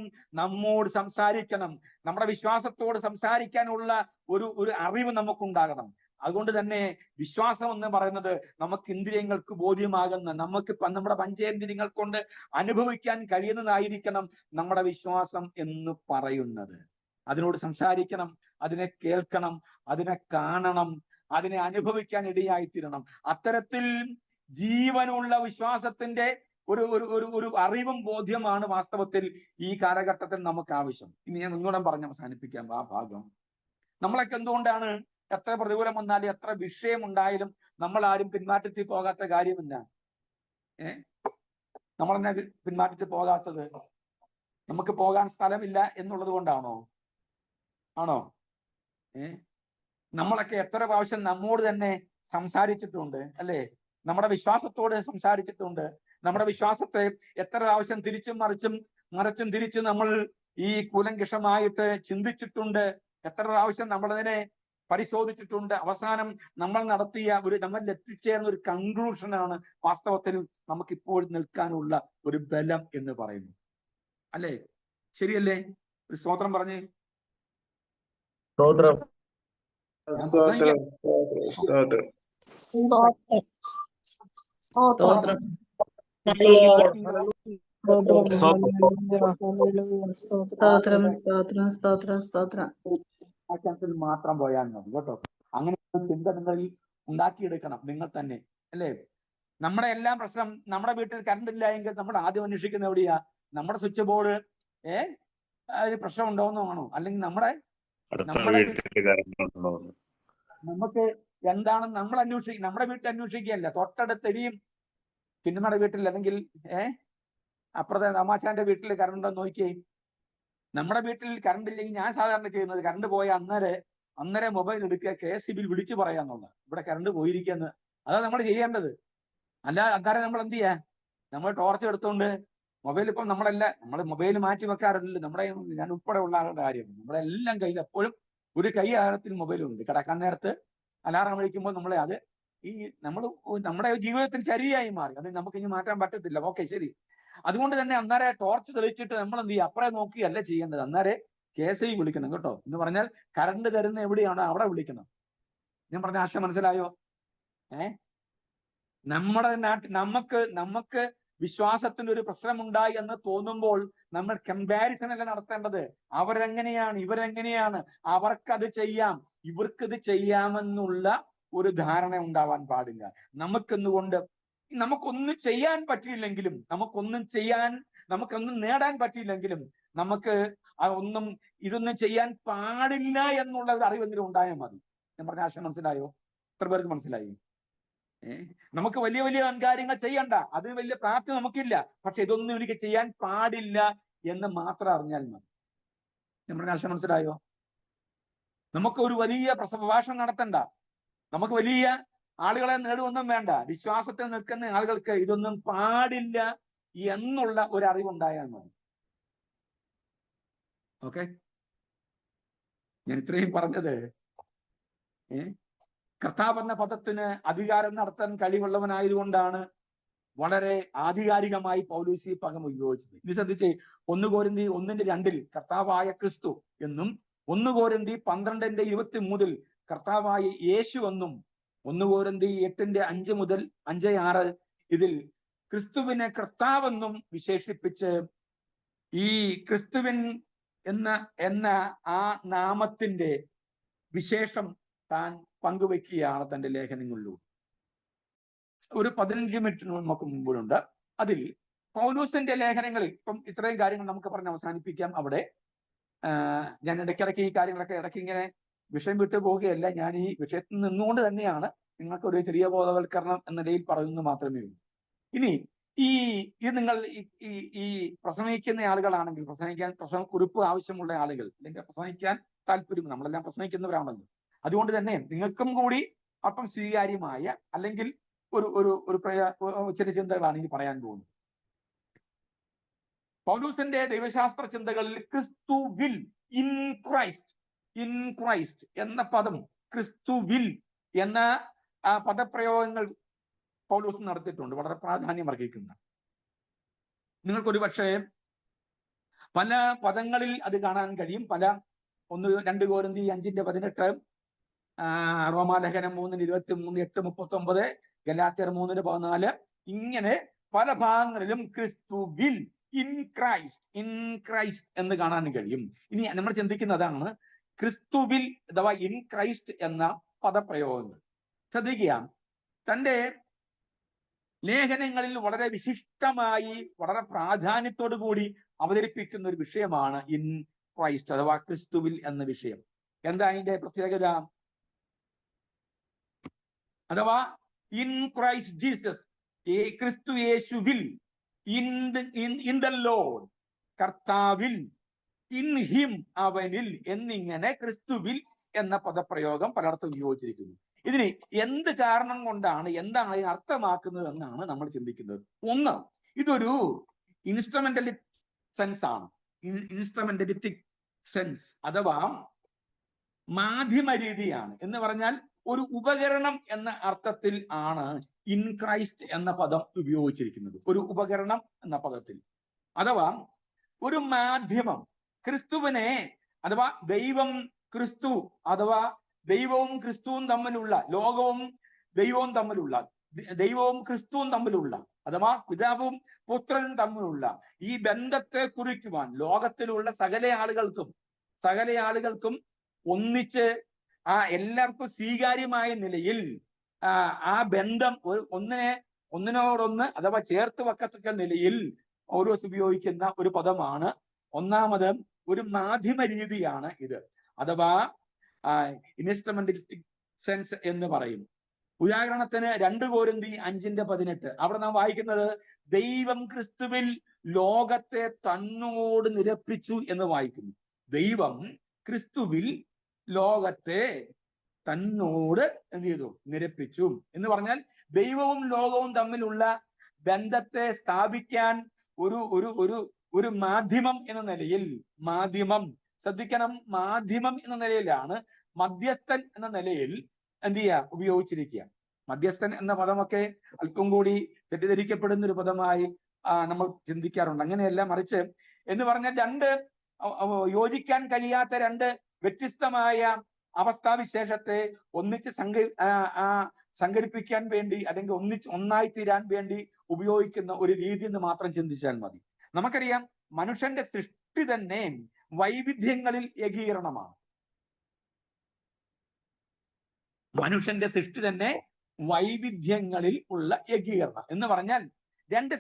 നമ്മോട് സംസാരിക്കണം. നമ്മുടെ വിശ്വാസത്തോട് സംസാരിക്കാനുള്ള ഒരു അറിവ് നമുക്കുണ്ടാകണം. അതുകൊണ്ട് തന്നെ വിശ്വാസം എന്ന് പറയുന്നത് നമുക്ക് ഇന്ദ്രിയങ്ങൾക്ക് ബോധ്യമാകുന്ന, നമുക്ക് നമ്മുടെ പഞ്ചേന്ദ്രിയങ്ങൾ കൊണ്ട് അനുഭവിക്കാൻ കഴിയുന്നതായിരിക്കണം നമ്മുടെ വിശ്വാസം എന്ന് പറയുന്നത്. അതിനോട് സംസാരിക്കണം, അതിനെ കേൾക്കണം, അതിനെ കാണണം, അതിനെ അനുഭവിക്കാൻ ഇടയായിത്തീരണം. അത്തരത്തിൽ ജീവനുള്ള വിശ്വാസത്തിന്റെ ഒരു അറിവും ബോധ്യമാണ് വാസ്തവത്തിൽ ഈ കാലഘട്ടത്തിൽ നമുക്ക് ആവശ്യം. ഇനി ഞാൻ ഒന്നുകൂടെ പറഞ്ഞ് അവസാനിപ്പിക്കാം ആ ഭാഗം. നമ്മളൊക്കെ എന്തുകൊണ്ടാണ് എത്ര പ്രതികൂലം വന്നാലും എത്ര വിഷയം ഉണ്ടായാലും നമ്മൾ ആരും പിന്മാറ്റത്തിൽ പോകാത്ത കാര്യമില്ല? നമ്മളെന്നെ പിന്മാറ്റത്തിൽ പോകാത്തത്? നമുക്ക് പോകാൻ സ്ഥലമില്ല എന്നുള്ളത് കൊണ്ടാണോ? ആണോ? നമ്മളൊക്കെ എത്ര പ്രാവശ്യം നമ്മോട് തന്നെ സംസാരിച്ചിട്ടുണ്ട് അല്ലേ? നമ്മുടെ വിശ്വാസത്തോട് സംസാരിച്ചിട്ടുണ്ട്. നമ്മുടെ വിശ്വാസത്തെ എത്ര പ്രാവശ്യം മറിച്ചും തിരിച്ചും നമ്മൾ ഈ കൂലങ്കഷമായിട്ട് ചിന്തിച്ചിട്ടുണ്ട്. എത്ര പ്രാവശ്യം നമ്മളതിനെ പരിശോധിച്ചിട്ടുണ്ട്. അവസാനം നമ്മളിൽ എത്തിച്ചേർന്ന ഒരു കൺക്ലൂഷനാണ് വാസ്തവത്തിൽ നമുക്കിപ്പോൾ നിൽക്കാനുള്ള ഒരു ബലം എന്ന് പറയുന്നു. അല്ലേ? ശരിയല്ലേ? ഒരു സ്തോത്രം പറഞ്ഞേ. മാത്രം പോയാൽ മതി കേട്ടോ. അങ്ങനെ ചിന്ത നിങ്ങളിൽ ഉണ്ടാക്കിയെടുക്കണം നിങ്ങൾ തന്നെ, അല്ലേ? നമ്മുടെ എല്ലാം പ്രശ്നം, നമ്മുടെ വീട്ടിൽ കറണ്ട് ഇല്ല എങ്കിൽ നമ്മൾ ആദ്യം അന്വേഷിക്കുന്ന എവിടെയാ? നമ്മുടെ സ്വിച്ച് ബോർഡ് പ്രശ്നം ഉണ്ടോന്നാണോ? അല്ലെങ്കിൽ നമുക്ക് എന്താണെന്ന് നമ്മൾ നമ്മുടെ വീട്ടിൽ അന്വേഷിക്കുകയല്ല, തൊട്ടടുത്തെടിയും പിന്നമ്മയുടെ വീട്ടിൽ അല്ലെങ്കിൽ അപ്പുറത്തെ തമാശാന്റെ വീട്ടിൽ കറണ്ട് ഉണ്ടോ നോക്കിയേ. നമ്മുടെ വീട്ടിൽ കറണ്ട് ഇല്ലെങ്കിൽ ഞാൻ സാധാരണ ചെയ്യുന്നത്, കറണ്ട് പോയ അന്നേരം മൊബൈൽ എടുക്കുക, KSEB വിളിച്ചു പറയാന്നുള്ളത്, ഇവിടെ കറണ്ട് പോയിരിക്കുന്നു. അതാണ് നമ്മൾ ചെയ്യേണ്ടത്. അന്നേരം നമ്മൾ എന്ത് ചെയ്യാ? നമ്മൾ ടോർച്ച് എടുത്തുകൊണ്ട് മൊബൈൽ, ഇപ്പം നമ്മൾ മൊബൈൽ മാറ്റി വെക്കാറില്ലല്ലോ. ഞാൻ ഉൾപ്പെടെ ഉള്ള ആളുടെ കാര്യം, നമ്മളെല്ലാം കയ്യിൽ എപ്പോഴും ഒരു കൈ ആഴത്തിൽ മൊബൈലുണ്ട്. കിടക്കാൻ നേരത്ത് അലാറം വിളിക്കുമ്പോൾ നമ്മുടെ ജീവിതത്തിൽ ചരിയായി മാറി. അത് നമുക്ക് ഇനി മാറ്റാൻ പറ്റത്തില്ല. ഓക്കെ, ശരി. അതുകൊണ്ട് തന്നെ അന്നേരം ടോർച്ച് തെളിച്ചിട്ട് നമ്മൾ എന്ത് ചെയ്യും? അപ്പുറം നോക്കിയല്ല ചെയ്യേണ്ടത്, അന്നേരം KSEB വിളിക്കണം കേട്ടോ. എന്ന് പറഞ്ഞാൽ കറണ്ട് തരുന്ന എവിടെയാണോ അവിടെ വിളിക്കണം. ഞാൻ പറഞ്ഞ ആശയം മനസ്സിലായോ? നമ്മുടെ നാട്ടിൽ നമുക്ക് വിശ്വാസത്തിന് ഒരു പ്രശ്നമുണ്ടായി എന്ന് തോന്നുമ്പോൾ നമ്മൾ കമ്പാരിസൺ അല്ല നടത്തേണ്ടത്. അവരെങ്ങനെയാണ്, ഇവരെങ്ങനെയാണ്, അവർക്കത് ചെയ്യാം, ഇവർക്കത് ചെയ്യാമെന്നുള്ള ഒരു ധാരണ ഉണ്ടാവാൻ പാടില്ല. നമുക്കൊന്നും ചെയ്യാൻ പറ്റിയില്ലെങ്കിലും, നമുക്കൊന്നും നേടാൻ പറ്റിയില്ലെങ്കിലും, നമുക്ക് ഇതൊന്നും ചെയ്യാൻ പാടില്ല എന്നുള്ള ഒരു അറിവെങ്കിലും ഉണ്ടായാൽ മതി. ഞാൻ പറഞ്ഞ ആശയം മനസ്സിലായോ? എത്ര പേർക്ക് മനസ്സിലായി? നമുക്ക് വലിയ വലിയ കാര്യങ്ങൾ ചെയ്യണ്ട, അത് വലിയ പ്രാപ്തി നമുക്കില്ല. പക്ഷെ ഇതൊന്നും എനിക്ക് ചെയ്യാൻ പാടില്ല എന്ന് മാത്രം അറിഞ്ഞാൽ മതി. നമ്മുടെ ആശയം മനസ്സിലായോ? നമുക്ക് ഒരു വലിയ പ്രഭാഷണം നടത്തണ്ട, നമുക്ക് വലിയ ആളുകളെ നേടുവൊന്നും വേണ്ട. വിശ്വാസത്തിൽ നിൽക്കുന്ന ആളുകൾക്ക് ഇതൊന്നും പാടില്ല എന്നുള്ള ഒരു അറിവുണ്ടായാൽ മതി. ഓക്കെ, ഞാൻ ഇത്രയും പറഞ്ഞത് കർത്താവ് എന്ന പദത്തിന് അധികാരം നടത്താൻ കഴിവുള്ളവനായതുകൊണ്ടാണ് വളരെ ആധികാരികമായി പൗലോസ് ഈ പദം ഉപയോഗിച്ചത്. ഇനി ശ്രദ്ധിച്ചേ, 1 കൊരിന്തി 1:2 കർത്താവായ ക്രിസ്തു എന്നും 1 കൊരിന്തി 12:23 കർത്താവായ യേശു എന്നും 1 കൊരിന്തി 8:5 മുതൽ 5:6 ഇതിൽ ക്രിസ്തുവിനെ കർത്താവെന്നും വിശേഷിപ്പിച്ച് ഈ ക്രിസ്തുവിൻ എന്ന ആ നാമത്തിന്റെ വിശേഷം താൻ പങ്കുവെക്കുകയാണ് തന്റെ ലേഖനങ്ങളിലൂടെ. ഒരു 15 മിനിറ്റ് നമുക്ക് മുമ്പിലുണ്ട്. അതിൽ പൗലോസിന്റെ ലേഖനങ്ങളിൽ ഇപ്പം ഇത്രയും കാര്യങ്ങൾ നമുക്ക് പറഞ്ഞ് അവസാനിപ്പിക്കാം. അവിടെ ഞാൻ ഇടയ്ക്കിടയ്ക്ക് ഈ കാര്യങ്ങളൊക്കെ ഇടയ്ക്ക് ഇങ്ങനെ വിഷയം വിട്ടു പോവുകയല്ല. ഞാൻ ഈ വിഷയത്തിൽ നിന്നുകൊണ്ട് തന്നെയാണ് നിങ്ങൾക്ക് ഒരു ചെറിയ ബോധവൽക്കരണം എന്ന നിലയിൽ പറയുന്നത് മാത്രമേ ഉള്ളൂ. ഇനി ഈ നിങ്ങൾ ഈ പ്രസംഗിക്കുന്ന ആളുകളാണെങ്കിൽ, പ്രസംഗക്കുറിപ്പ് ആവശ്യമുള്ള ആളുകൾ, അല്ലെങ്കിൽ പ്രസംഗിക്കാൻ താല്പര്യം, നമ്മളെല്ലാം പ്രസംഗിക്കുന്നവരാണല്ലോ. അതുകൊണ്ട് തന്നെ നിങ്ങൾക്കും കൂടി അപ്പം സ്വീകാര്യമായ അല്ലെങ്കിൽ ഒരു ചില ചിന്തകളാണ് ഇനി പറയാൻ പോകുന്നത്. പൗലോസിന്റെ ദൈവശാസ്ത്ര ചിന്തകളിൽ ക്രിസ്തുവിൽ, ഇൻ ക്രൈസ്റ്റ് എന്ന പദം, ക്രിസ്തുവിൽ എന്ന പദപ്രയോഗങ്ങൾ പൗലോസ് നടത്തിയിട്ടുണ്ട്. വളരെ പ്രാധാന്യം അർഹിക്കുന്ന. നിങ്ങൾക്കൊരു പക്ഷേ പല പദങ്ങളിൽ അത് കാണാൻ കഴിയും. 2 കൊരിന്ത്യർ 5:18, റോമാലേഖനം 3:23, 8:39, ഗലാത്യർ 3:14, ഇങ്ങനെ പല ഭാഗങ്ങളിലും ക്രിസ്തുവിൽ, ഇൻ ക്രൈസ്റ്റ് എന്ന് കാണാൻ കഴിയും. ഇനി നമ്മൾ ചിന്തിക്കുന്നതാണ് ക്രിസ്തുവിൽ അഥവാ ഇൻ ക്രൈസ്റ്റ് എന്ന പദപ്രയോഗങ്ങൾ. ശ്രദ്ധിക്കുക, തന്റെ ലേഖനങ്ങളിൽ വളരെ വിശിഷ്ടമായി, വളരെ പ്രാധാന്യത്തോടു കൂടി അവതരിപ്പിക്കുന്ന ഒരു വിഷയമാണ് ഇൻ ക്രൈസ്റ്റ് അഥവാ ക്രിസ്തുവിൽ എന്ന വിഷയം. എന്താ അതിന്റെ പ്രത്യേകത? അഥവാ ഇൻ ക്രൈസ്റ്റ് ജീസസ്, ക്രിസ്തു യേശുവിൽ, ഇൻ ദ ലോർഡ് കർത്താവിൽ, ഇൻ ഹിം അവനിൽ എന്നിങ്ങനെ ക്രിസ്തുവിൽ എന്ന പദപ്രയോഗം പലയിടത്തും ഉപയോഗിച്ചിരിക്കുന്നു. ഇതിന് എന്ത് കാരണം കൊണ്ടാണ്, എന്താണ് അതിന് അർത്ഥമാക്കുന്നത് എന്നാണ് നമ്മൾ ചിന്തിക്കുന്നത്. ഒന്ന്, ഇതൊരു ഇൻസ്ട്രുമെന്റലിക് സെൻസ് ആണ്. ഇൻസ്ട്രുമെന്റലിറ്റിക് സെൻസ് അഥവാ മാധ്യമ രീതിയാണ്. എന്ന് പറഞ്ഞാൽ ഒരു ഉപകരണം എന്ന അർത്ഥത്തിൽ ആണ് ഇൻ ക്രൈസ്റ്റ് എന്ന പദം ഉപയോഗിച്ചിരിക്കുന്നത്. ഒരു ഉപകരണം എന്ന പദത്തിൽ, അഥവാ ഒരു മാധ്യമം. ക്രിസ്തുവിനെ അഥവാ ദൈവം ക്രിസ്തു അഥവാ ദൈവവും ക്രിസ്തുവും തമ്മിലുള്ള, ലോകവും ദൈവവും തമ്മിലുള്ള, ദൈവവും ക്രിസ്തുവും തമ്മിലുള്ള അഥവാ പിതാവും പുത്രനും തമ്മിലുള്ള ഈ ബന്ധത്തെ കുറിക്കുവാൻ ലോകത്തിലുള്ള സകല ആളുകൾക്കും ഒന്നിച്ച് എല്ലാവർക്കും സ്വീകാര്യമായ നിലയിൽ ആ ബന്ധം ഒന്നിനോടൊന്ന് അഥവാ ചേർത്ത് വെക്കത്തക്ക നിലയിൽ പൗലോസ് ഉപയോഗിക്കുന്ന ഒരു പദമാണ്. ഒന്നാമത് ഒരു മാധ്യമ രീതിയാണ് ഇത്, അഥവാ ഇൻസ്ട്രുമെന്റലിറ്റിക് സെൻസ് എന്ന് പറയും. ഉദാഹരണത്തിന് 2 കൊരിന്ത്യർ 5:18 അവിടെ നാം വായിക്കുന്നത് ദൈവം ക്രിസ്തുവിൽ ലോകത്തെ തന്നോട് നിരപ്പിച്ചു എന്ന് വായിക്കുന്നു. ദൈവം ക്രിസ്തുവിൽ ലോകത്തെ തന്നോട് എന്ത് ചെയ്തു? നിരപ്പിച്ചു എന്ന് പറഞ്ഞാൽ ദൈവവും ലോകവും തമ്മിലുള്ള ബന്ധത്തെ സ്ഥാപിക്കാൻ ഒരു മാധ്യമം എന്ന നിലയിൽ, ശ്രദ്ധിക്കണം, മാധ്യമം എന്ന നിലയിലാണ്, മധ്യസ്ഥൻ എന്ന നിലയിൽ എന്ത് ചെയ്യുക? ഉപയോഗിച്ചിരിക്കുക. മധ്യസ്ഥൻ എന്ന പദമൊക്കെ അല്പം കൂടി തെറ്റിദ്ധരിക്കപ്പെടുന്ന ഒരു പദമായി നമ്മൾ ചിന്തിക്കാറുണ്ട്. അങ്ങനെയല്ല, മറിച്ച് എന്ന് പറഞ്ഞാൽ യോജിക്കാൻ കഴിയാത്ത 2 വ്യത്യസ്തമായ അവസ്ഥാവിശേഷത്തെ ഒന്നിച്ച് സംഘടിപ്പിക്കാൻ വേണ്ടി, അല്ലെങ്കിൽ ഒന്നായി തീരാൻ വേണ്ടി ഉപയോഗിക്കുന്ന ഒരു രീതി എന്ന് മാത്രം ചിന്തിച്ചാൽ മതി. നമുക്കറിയാം, മനുഷ്യന്റെ സൃഷ്ടി തന്നെ വൈവിധ്യങ്ങളിൽ ഏകീകരണമാണ്. മനുഷ്യന്റെ സൃഷ്ടി തന്നെ വൈവിധ്യങ്ങളിൽ ഉള്ള ഏകീകരണം എന്ന് പറഞ്ഞാൽ 2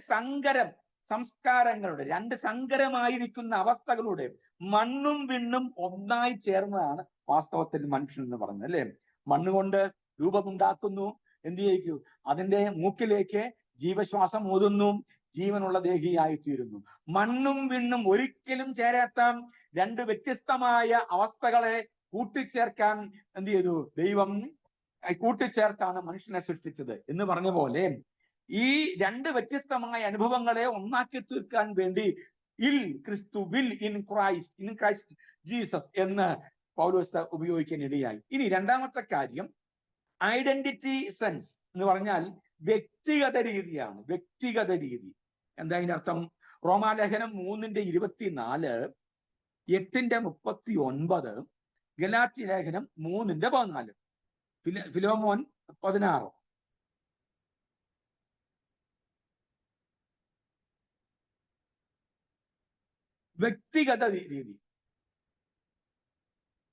സംസ്കാരങ്ങളുടെ, 2 സങ്കരമായിരിക്കുന്ന അവസ്ഥകളുടെ മണ്ണും വിണ്ണും ഒന്നായി ചേർന്നതാണ് വാസ്തവത്തിൽ മനുഷ്യൻ എന്ന് പറയുന്നത്, അല്ലെ? മണ്ണുകൊണ്ട് രൂപമുണ്ടാക്കുന്നു, എന്ത് ചെയ്യിക്കൂ? അതിന്റെ മൂക്കിലേക്ക് ജീവശ്വാസം ഊതുന്നു, ജീവനുള്ള ദേഹിയായിത്തീരുന്നു. മണ്ണും വിണ്ണും ഒരിക്കലും ചേരാത്ത 2 വ്യത്യസ്തമായ അവസ്ഥകളെ കൂട്ടിച്ചേർക്കാൻ എന്ത് ചെയ്തു? ദൈവം കൂട്ടിച്ചേർത്താണ് മനുഷ്യനെ സൃഷ്ടിച്ചത് എന്ന് പറഞ്ഞ പോലെ ഈ 2 വ്യത്യസ്തമായ അനുഭവങ്ങളെ ഒന്നാക്കി തീർക്കാൻ വേണ്ടി ക്രിസ്തുവിൽ, ഇൻ ക്രൈസ്റ്റ് ജീസസ് എന്ന് പൗലോസ് ഉപയോഗിക്കാൻ ഇടയായി. ഇനി രണ്ടാമത്തെ കാര്യം ഐഡന്റിറ്റി സെൻസ് എന്ന് പറഞ്ഞാൽ വ്യക്തിഗത രീതിയാണ്. വ്യക്തിഗത രീതി എന്താ അതിന്റെ അർത്ഥം? റോമാലേഖനം 3:24, 8:39, ഗലാത്യ ലേഖനം 3:14, ഫിലോമോൻ 16. വ്യക്തിഗത രീതി.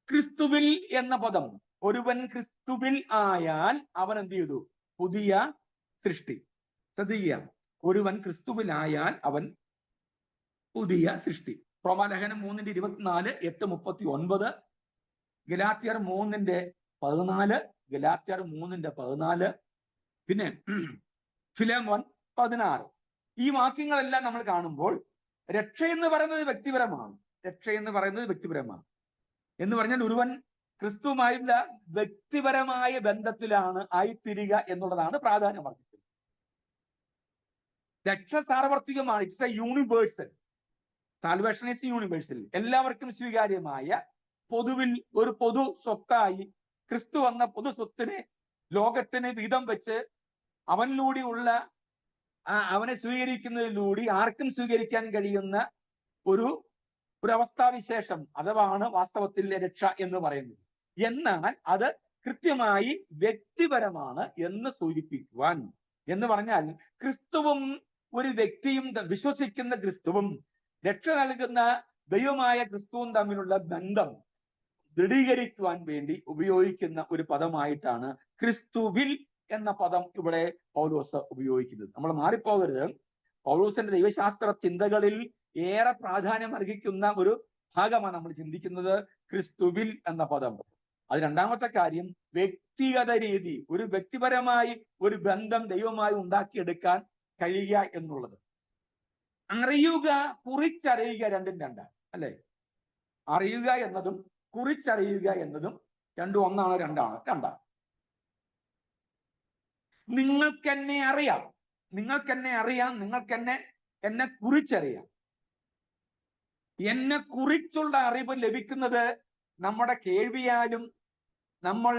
ക്രിസ്തുവിൽ എന്ന പദം, ഒരുവൻ ക്രിസ്തുവിൽ ആയാൽ അവൻ എന്ത് ചെയ്തു? പുതിയ സൃഷ്ടി. ശ്രദ്ധിക്കുക, ഒരുവൻ ക്രിസ്തുവിലായാൽ അവൻ പുതിയ സൃഷ്ടി. റോമാലേഖനം 3:24, 8:39, ഗലാത്യർ 3:14, ഗലാത്യർ 3:14, പിന്നെ ഫിലോമോൻ 16. ഈ വാക്യങ്ങളെല്ലാം നമ്മൾ കാണുമ്പോൾ രക്ഷ എന്ന് പറയുന്നത് വ്യക്തിപരമാണ്. എന്ന് പറഞ്ഞാൽ ഒരുവൻ ക്രിസ്തുവുമായുള്ള വ്യക്തിപരമായ ബന്ധത്തിലാണ് ആയിത്തീരുക എന്നുള്ളതാണ് പ്രാധാന്യം വർദ്ധിക്കുന്നത്. രക്ഷ സാർവത്രികമാണ്. It's a universal. Salvation is universal. എല്ലാവർക്കും സ്വീകാര്യമായ പൊതുവിൽ ഒരു പൊതു സ്വത്തായി ക്രിസ്തു എന്ന പൊതു സ്വത്തിനെ ലോകത്തിന് വീതം വെച്ച് അവനിലൂടെയുള്ള അവനെ സ്വീകരിക്കുന്നതിലൂടെ ആർക്കും സ്വീകരിക്കാൻ കഴിയുന്ന ഒരു ഒരു അവസ്ഥാവിശേഷം അഥവാണ് വാസ്തവത്തിലെ രക്ഷ എന്ന് പറയുന്നത്. എന്നാൽ അത് കൃത്യമായി വ്യക്തിപരമാണ് എന്ന് സൂചിപ്പിക്കുവാൻ. എന്ന് പറഞ്ഞാൽ ക്രിസ്തുവും ഒരു വ്യക്തിയും വിശ്വസിക്കുന്ന ക്രിസ്തുവും രക്ഷ നൽകുന്ന ദൈവമായ ക്രിസ്തുവും തമ്മിലുള്ള ബന്ധം ദൃഢീകരിക്കുവാൻ വേണ്ടി ഉപയോഗിക്കുന്ന ഒരു പദമായിട്ടാണ് ക്രിസ്തുവിൽ എന്ന പദം ഇവിടെ പൗലോസ് ഉപയോഗിക്കുന്നത്. നമ്മൾ മാറിപ്പോകരുത്. പൗലോസിന്റെ ദൈവശാസ്ത്ര ചിന്തകളിൽ ഏറെ പ്രാധാന്യം അർഹിക്കുന്ന ഒരു ഭാഗമാണ് നമ്മൾ ചിന്തിക്കുന്നത് ക്രിസ്തുവിൽ എന്ന പദം. അത് രണ്ടാമത്തെ കാര്യം, വ്യക്തിഗത രീതി, ഒരു വ്യക്തിപരമായി ഒരു ബന്ധം ദൈവമായി ഉണ്ടാക്കിയെടുക്കാൻ കഴിയുക എന്നുള്ളത്. അറിയുക, കുറിച്ചറിയുക രണ്ടും രണ്ടാണ്, അല്ലെ? അറിയുക എന്നതും കുറിച്ചറിയുക എന്നതും രണ്ടും ഒന്നാണ്, രണ്ടാണ്. നിങ്ങൾക്കെന്നെ അറിയാം, എന്നെ കുറിച്ചറിയാം. എന്നെ കുറിച്ചുള്ള അറിവ് ലഭിക്കുന്നത് നമ്മുടെ കേൾവിയാലും നമ്മൾ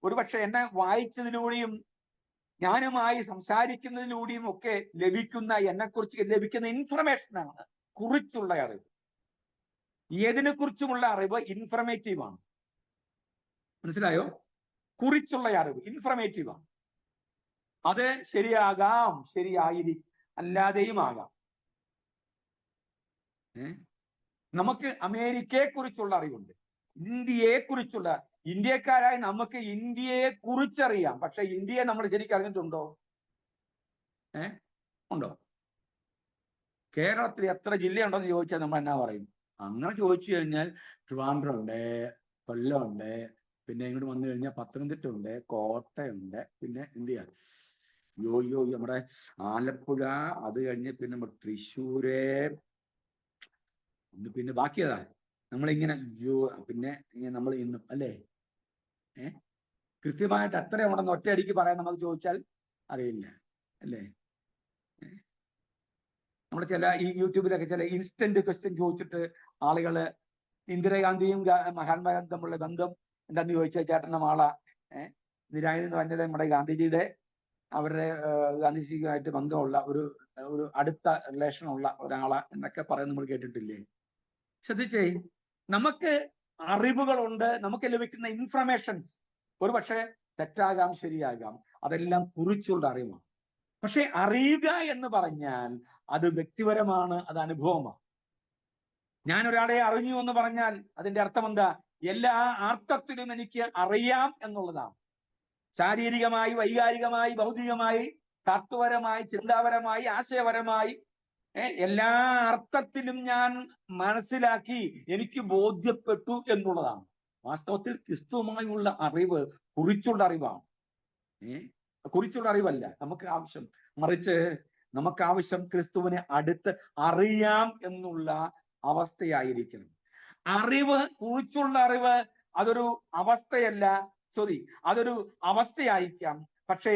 ഒരുപക്ഷെ എന്നെ വായിച്ചതിലൂടെയും ഞാനുമായി സംസാരിക്കുന്നതിലൂടെയും ഒക്കെ ലഭിക്കുന്ന എന്നെക്കുറിച്ച് ലഭിക്കുന്ന ഇൻഫർമേഷനാണ് കുറിച്ചുള്ള അറിവ്. ഏതിനെ കുറിച്ചുമുള്ള അറിവ് ഇൻഫർമേറ്റീവാണ്. മനസ്സിലായോ? കുറിച്ചുള്ള അറിവ് ഇൻഫർമേറ്റീവാണ്. അത് ശരിയാകാം, ശരിയായിരിക്കും, അല്ലാതെയും ആകാം. നമുക്ക് അമേരിക്കയെ കുറിച്ചുള്ള അറിവുണ്ട്, ഇന്ത്യയെ കുറിച്ചുള്ള, ഇന്ത്യക്കാരായി നമുക്ക് ഇന്ത്യയെ കുറിച്ചറിയാം. പക്ഷെ ഇന്ത്യയെ നമ്മൾ ശരിക്കും അറിഞ്ഞിട്ടുണ്ടോ? ഉണ്ടോ? കേരളത്തിൽ എത്ര ജില്ലയുണ്ടെന്ന് ചോദിച്ചാൽ നമ്മൾ എന്നാ പറയും? അങ്ങനെ ചോദിച്ചു കഴിഞ്ഞാൽ ട്രിവാൻഡ്രം ഉണ്ട്, കൊല്ലമുണ്ട്, പിന്നെ ഇങ്ങോട്ട് വന്നു കഴിഞ്ഞാൽ പത്തനംതിട്ട ഉണ്ട്, കോട്ടയുണ്ട്, പിന്നെ എന്തിയാ നമ്മുടെ ആലപ്പുഴ, അത് കഴിഞ്ഞ് പിന്നെ നമ്മുടെ തൃശ്ശൂര്, പിന്നെ ബാക്കിയതാ നമ്മളിങ്ങനെ പിന്നെ നമ്മൾ ഇന്നും, അല്ലേ? കൃത്യമായിട്ട് എത്ര ഉണ്ടെന്ന് ഒറ്റയടിക്ക് പറയാൻ നമുക്ക് ചോദിച്ചാൽ അറിയില്ല, അല്ലേ? നമ്മൾ ചില ഈ യൂട്യൂബിലൊക്കെ ചില ഇൻസ്റ്റന്റ് ക്വസ്റ്റ്യൻ ചോദിച്ചിട്ട് ആളുകള് ഇന്ദിരാഗാന്ധിയും മഹാത്മാഗാന്ധി തമ്മിലുള്ള ബന്ധം എന്താന്ന് ചോദിച്ചാൽ ചേട്ടൻ്റെ മാള നിരായുധ എന്ന് പറഞ്ഞത് നമ്മുടെ ഗാന്ധിജിയുടെ അവരുടെ ഗാന്ധിജിയുമായിട്ട് ബന്ധമുള്ള ഒരു അടുത്ത റിലേഷനുള്ള ഒരാളാ എന്നൊക്കെ പറയുന്നത് നമ്മൾ കേട്ടിട്ടില്ലേ? ശ്രദ്ധിച്ചേ, നമുക്ക് അറിവുകളുണ്ട്, നമുക്ക് ലഭിക്കുന്ന ഇൻഫർമേഷൻസ് ഒരു പക്ഷെ തെറ്റാകാം, ശരിയാകാം, അതെല്ലാം കുറിച്ചുള്ള അറിവാണ്. പക്ഷെ അറിയുക എന്ന് പറഞ്ഞാൽ അത് വ്യക്തിപരമാണ്, അത് അനുഭവമാണ്. ഞാൻ ഒരാളെ അറിഞ്ഞു എന്ന് പറഞ്ഞാൽ അതിന്റെ അർത്ഥം എന്താ? എല്ലാ അർത്ഥത്തിലും എനിക്ക് അറിയാം എന്നുള്ളതാണ്. ശാരീരികമായി, വൈകാരികമായി, ഭൗതികമായി, തത്വപരമായി, ചിന്താപരമായി, ആശയപരമായി എല്ലാ അർത്ഥത്തിലും ഞാൻ മനസ്സിലാക്കി, എനിക്ക് ബോധ്യപ്പെട്ടു എന്നുള്ളതാണ്. വാസ്തവത്തിൽ ക്രിസ്തുവുമായുള്ള അറിവ് കുറിച്ചുള്ള അറിവാണ്. കുറിച്ചുള്ള അറിവല്ല നമുക്ക് ആവശ്യം, മറിച്ച് നമുക്ക് ആവശ്യം ക്രിസ്തുവിനെ അടുത്ത് അറിയാം എന്നുള്ള അവസ്ഥയായിരിക്കണം. അറിവ്, കുറിച്ചുള്ള അറിവ് അതൊരു അവസ്ഥയല്ല, അതൊരു അവസ്ഥയായിരിക്കാം. പക്ഷേ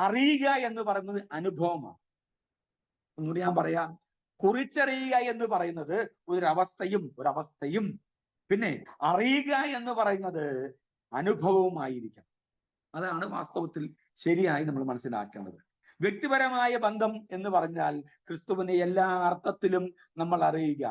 അറിയുക എന്ന് പറയുന്നത് അനുഭവമാണ്. ഒന്നുകൂടി ഞാൻ പറയാം, കുറിച്ചറിയുക എന്ന് പറയുന്നത് ഒരവസ്ഥയും പിന്നെ അറിയുക എന്ന് പറയുന്നത് അനുഭവവുമായിരിക്കാം. അതാണ് വാസ്തവത്തിൽ ശരിയായി നമ്മൾ മനസ്സിലാക്കേണ്ടത്. വ്യക്തിപരമായ ബന്ധം എന്ന് പറഞ്ഞാൽ ക്രിസ്തുവിനെ എല്ലാ അർത്ഥത്തിലും നമ്മൾ അറിയുക.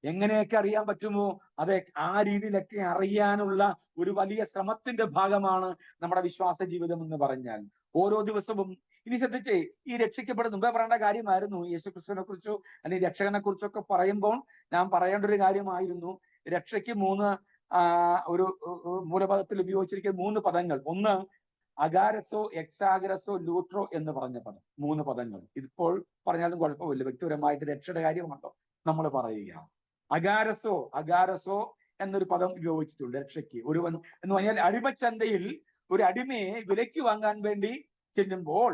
എങ്ങനെയൊക്കെ അറിയാൻ പറ്റുമോ അതെ, ആ രീതിയിലൊക്കെ അറിയാനുള്ള ഒരു വലിയ ശ്രമത്തിന്റെ ഭാഗമാണ് നമ്മുടെ വിശ്വാസ ജീവിതം എന്ന് പറഞ്ഞാൽ. ഓരോ ദിവസവും ഇനി ശ്രദ്ധിച്ചേ, ഈ രക്ഷിക്കപ്പെടുന്ന മുമ്പേ പറയേണ്ട കാര്യമായിരുന്നു യേശുക്രിസ്തുവിനെ കുറിച്ചോ അല്ലെങ്കിൽ രക്ഷകനെ കുറിച്ചൊക്കെ പറയുമ്പോൾ ഞാൻ പറയേണ്ട ഒരു കാര്യമായിരുന്നു. രക്ഷയ്ക്ക് ഒരു മൂലപദത്തിൽ ഉപയോഗിച്ചിരിക്കുന്ന 3 പദങ്ങൾ. ഒന്ന് അഗാരസോ, എക്സാഗരസോ, ലൂട്രോ എന്ന് പറഞ്ഞ പദം. 3 പദങ്ങൾ. ഇതിപ്പോൾ പറഞ്ഞാലും കുഴപ്പമില്ല, വ്യക്തിപരമായിട്ട് രക്ഷയുടെ കാര്യമാണല്ലോ നമ്മൾ പറയുക. അഗാരസോ എന്നൊരു പദം ഉപയോഗിച്ചിട്ടുണ്ട് രക്ഷയ്ക്ക്. ഒരുവൻ എന്ന് പറഞ്ഞാൽ അടിമച്ചന്തയിൽ ഒരു അടിമയെ വിലയ്ക്ക് വാങ്ങാൻ വേണ്ടി ചെല്ലുമ്പോൾ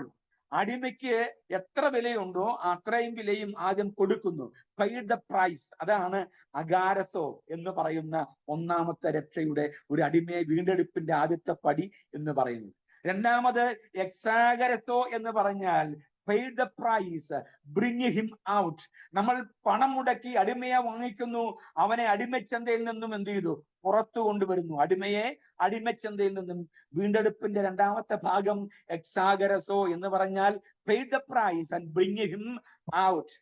അടിമയ്ക്ക് എത്ര വിലയുണ്ടോ അത്രയും വിലയും ആദ്യം കൊടുക്കുന്നു. Paid the price. അതാണ് അഗാരസോ എന്ന് പറയുന്ന ഒന്നാമത്തെ രക്ഷയുടെ, ഒരു അടിമയെ വീണ്ടെടുപ്പിന്റെ ആദ്യത്തെ പടി എന്ന് പറയുന്നത്. രണ്ടാമത് എക്സാഗരസോ എന്ന് പറഞ്ഞാൽ paid the price, bring him out. നമ്മൾ പണം മുടക്കി അടിമയെ വാങ്ങിക്കുന്നു, അവനെ അടിമച്ചന്തയിൽ നിന്നും എന്ത് ചെയ്തു? പുറത്തു കൊണ്ടുവരുന്നു. അടിമയെ അടിമച്ചന്തയിൽ നിന്നും. വീണ്ടെടുപ്പിന്റെ രണ്ടാമത്തെ ഭാഗം എക്സാഗരസോ എന്ന് പറഞ്ഞാൽ paid the price and bring him out.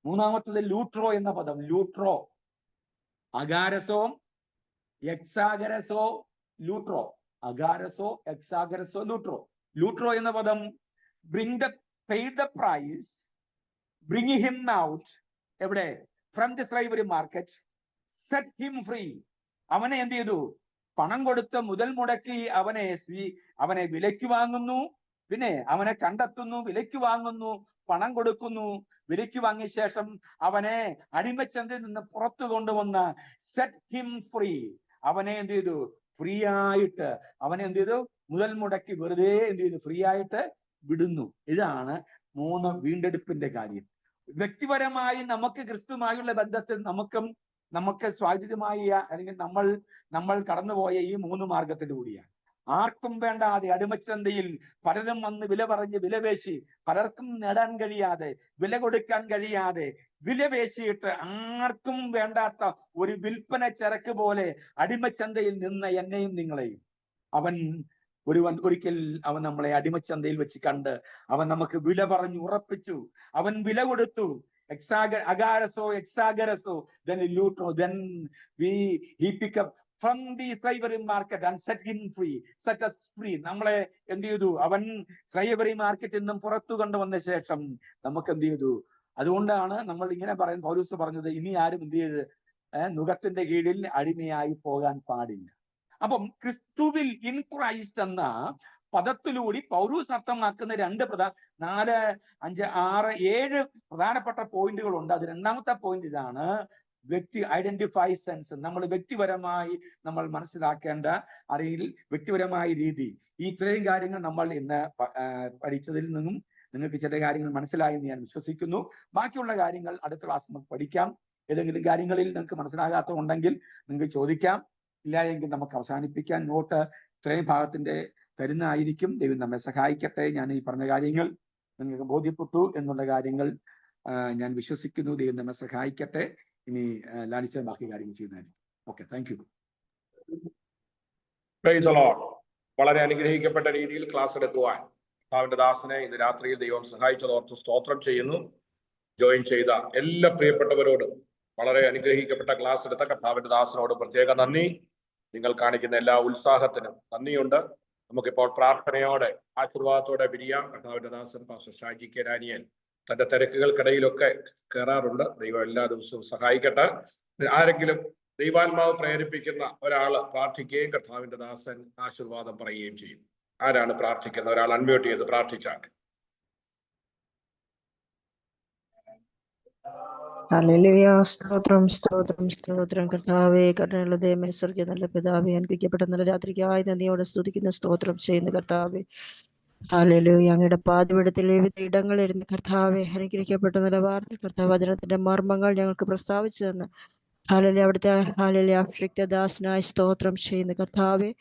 മൂന്നാമത്തത് ലൂട്രോ എന്ന പദം. ലൂട്രോ അഗാരസോ എക്സാഗരസോ ലൂട്രോ. അഗാരസോ എക്സാഗരസോ ലൂട്രോ. ലൂട്രോ എന്ന പദം pay the price, bring him out, എവിടെ? From the സ്ലൈവറി market, set him free. അവനെ എന്ത് ചെയ്തു? പണം കൊടുത്ത് മുതൽ മുടക്കി അവനെ വിലയ്ക്ക് വാങ്ങുന്നു, പിന്നെ അവനെ കണ്ടെത്തുന്നു, വിലയ്ക്ക് വാങ്ങുന്നു, പണം കൊടുക്കുന്നു, വിലയ്ക്ക് വാങ്ങിയ ശേഷം അവനെ അടിമച്ചന്തയിൽ നിന്ന് പുറത്തു കൊണ്ടുവന്ന് സെറ്റ് ഹിം ഫ്രീ. അവനെ എന്ത് ചെയ്തു? ഫ്രീ ആയിട്ട് അവനെ എന്ത് ചെയ്തു? മുതൽ മുടക്കി വെറുതെ എന്ത് ചെയ്തു? ഫ്രീ ആയിട്ട് വിടുന്നു. ഇതാണ് 3 വീണ്ടെടുപ്പിന്റെ കാര്യം. വ്യക്തിപരമായി നമുക്ക് ക്രിസ്തുമായുള്ള ബന്ധത്തിൽ നമുക്ക് സ്വാധീനമായി അല്ലെങ്കിൽ നമ്മൾ കടന്നുപോയ ഈ 3 മാർഗത്തിലൂടെയാണ്. ആർക്കും വേണ്ടാതെ അടിമച്ചന്തയിൽ പലരും വന്ന് വില പറഞ്ഞ് വിലപേശി, പലർക്കും നേടാൻ കഴിയാതെ, വില കൊടുക്കാൻ കഴിയാതെ വിലപേശിയിട്ട് ആർക്കും വേണ്ടാത്ത ഒരു വിൽപ്പന ചരക്ക് പോലെ അടിമച്ചന്തയിൽ നിന്ന എന്നെയും നിങ്ങളെയും ഒരിക്കൽ അവൻ നമ്മളെ അടിമച്ചന്തയിൽ വെച്ച് കണ്ട് അവൻ നമുക്ക് വില പറഞ്ഞു ഉറപ്പിച്ചു. അവൻ വില കൊടുത്തു. അഗാരസോ എക്സാഗരസോ then lutro, then he pick up from the slavery market and set him free, set us free. നമ്മളെ എന്ത് ചെയ്തു? അവൻ സ്ലൈവറി മാർക്കറ്റിൽ നിന്നും പുറത്തു കൊണ്ടുവന്ന ശേഷം നമുക്ക് എന്ത് ചെയ്തു? അതുകൊണ്ടാണ് നമ്മൾ ഇങ്ങനെ പൗലോസ് പറഞ്ഞത്, ഇനി ആരും എന്ത് ചെയ്ത് നുകത്തിന്റെ കീഴിൽ അടിമയായി പോകാൻ പാടില്ല. അപ്പം ക്രിസ്തുവിൽ ഇൻ ക്രൈസ്റ്റ് എന്ന പദത്തിലൂടെ പൗലോസ് അർത്ഥമാക്കുന്ന 4, 4, 5, 6, 7 പ്രധാനപ്പെട്ട പോയിന്റുകളുണ്ട്. അത് രണ്ടാമത്തെ പോയിന്റ് ഇതാണ്, ഐഡന്റിഫൈ സെൻസ്. നമ്മൾ വ്യക്തിപരമായി നമ്മൾ മനസ്സിലാക്കേണ്ട വ്യക്തിപരമായ രീതി. ഇത്രയും കാര്യങ്ങൾ നമ്മൾ ഇന്ന് പഠിച്ചതിൽ നിന്നും നിങ്ങൾക്ക് ചില കാര്യങ്ങൾ മനസ്സിലായെന്ന് ഞാൻ വിശ്വസിക്കുന്നു. ബാക്കിയുള്ള കാര്യങ്ങൾ അടുത്ത ക്ലാസ് നമുക്ക് പഠിക്കാം. ഏതെങ്കിലും കാര്യങ്ങളിൽ നിങ്ങൾക്ക് മനസ്സിലാകാത്തതുണ്ടെങ്കിൽ നിങ്ങൾക്ക് ചോദിക്കാം. ഇല്ല എങ്കിൽ നമുക്ക് അവസാനിപ്പിക്കാൻ. നോട്ട് ഇത്രയും ഭാഗത്തിന്റെ തരുന്നതായിരിക്കും. ദൈവം നമ്മെ സഹായിക്കട്ടെ. ഞാൻ ഈ പറഞ്ഞ കാര്യങ്ങൾ നിങ്ങൾക്ക് ബോധ്യപ്പെട്ടു എന്നുള്ള കാര്യങ്ങൾ ഞാൻ വിശ്വസിക്കുന്നു. ദൈവം നമ്മെ സഹായിക്കട്ടെ. ഇനി ലാലിച്ച ബാക്കി കാര്യങ്ങൾ ചെയ്യുന്നതായിരിക്കും. Okay, thank you. Price the Lord. വളരെ അനുഗ്രഹിക്കപ്പെട്ട രീതിയിൽ ക്ലാസ് എടുക്കുവാൻ കർത്താവിന്റെ ദാസനെ ഇന്ന് രാത്രിയിൽ ദൈവം സഹായിച്ചതോർത്ത് സ്തോത്രം ചെയ്യുന്നു. ജോയിൻ ചെയ്ത എല്ലാ പ്രിയപ്പെട്ടവരോടും വളരെ അനുഗ്രഹിക്കപ്പെട്ട ക്ലാസ് എടുത്ത കർത്താവിന്റെ ദാസനോട് പ്രത്യേക നന്ദി. നിങ്ങൾ കാണിക്കുന്ന എല്ലാ ഉത്സാഹത്തിനും നന്ദിയുണ്ട്. നമുക്കിപ്പോൾ പ്രാർത്ഥനയോടെ ആശീർവാദത്തോടെ പിരിയാം. കർത്താവിന്റെ ദാസൻ പാസ്റ്റർ ഷാജി കെ ഡാനിയൽ തന്റെ തിരക്കുകൾക്കിടയിലൊക്കെ കയറാറുണ്ട്. ദൈവം എല്ലാ ദിവസവും സഹായിക്കട്ടെ. ആരെങ്കിലും ദൈവാത്മാവ് പ്രേരിപ്പിക്കുന്ന ഒരാള് പ്രാർത്ഥിക്കുകയും കർത്താവിന്റെ ദാസൻ ആശീർവാദം പറയുകയും ചെയ്യും. ആരാണ് പ്രാർത്ഥിക്കുന്ന ഒരാൾ? അൺമ്യൂട്ട് ചെയ്ത് പ്രാർത്ഥിച്ചാൽ. ഹല്ലേലൂയ. സ്തോത്രം സ്തോത്രം സ്തോത്രം. കർത്താവേ, കരുണയുള്ള ദൈവമേ, സ്വർഗ്ഗീയ നല്ല പിതാവേ, അനുഗ്രഹിക്കപ്പെട്ട നല്ല രാത്രിക്കായി നന്ദിയോടെ സ്തുതിക്കുന്ന സ്തോത്രം ചെയ്യുന്ന കർത്താവേ. ഹല്ലേലൂയ. അങ്ങയുടെ പാദപീഠത്തിൽ വിവിധ ഇടങ്ങളിലിരുന്ന് കർത്താവേ അനുഗ്രഹിക്കപ്പെട്ട നല്ല വാർത്ത കർത്താവ് വചനത്തിന്റെ മർമ്മങ്ങൾ ഞങ്ങൾക്ക് പ്രസ്താവിച്ചു തന്ന് ഹല്ലേലൂയ അവിടുത്തെ ഹല്ലേലൂയ അഭിഷിക്തദാസനായി സ്തോത്രം ചെയ്യുന്ന കർത്താവേ.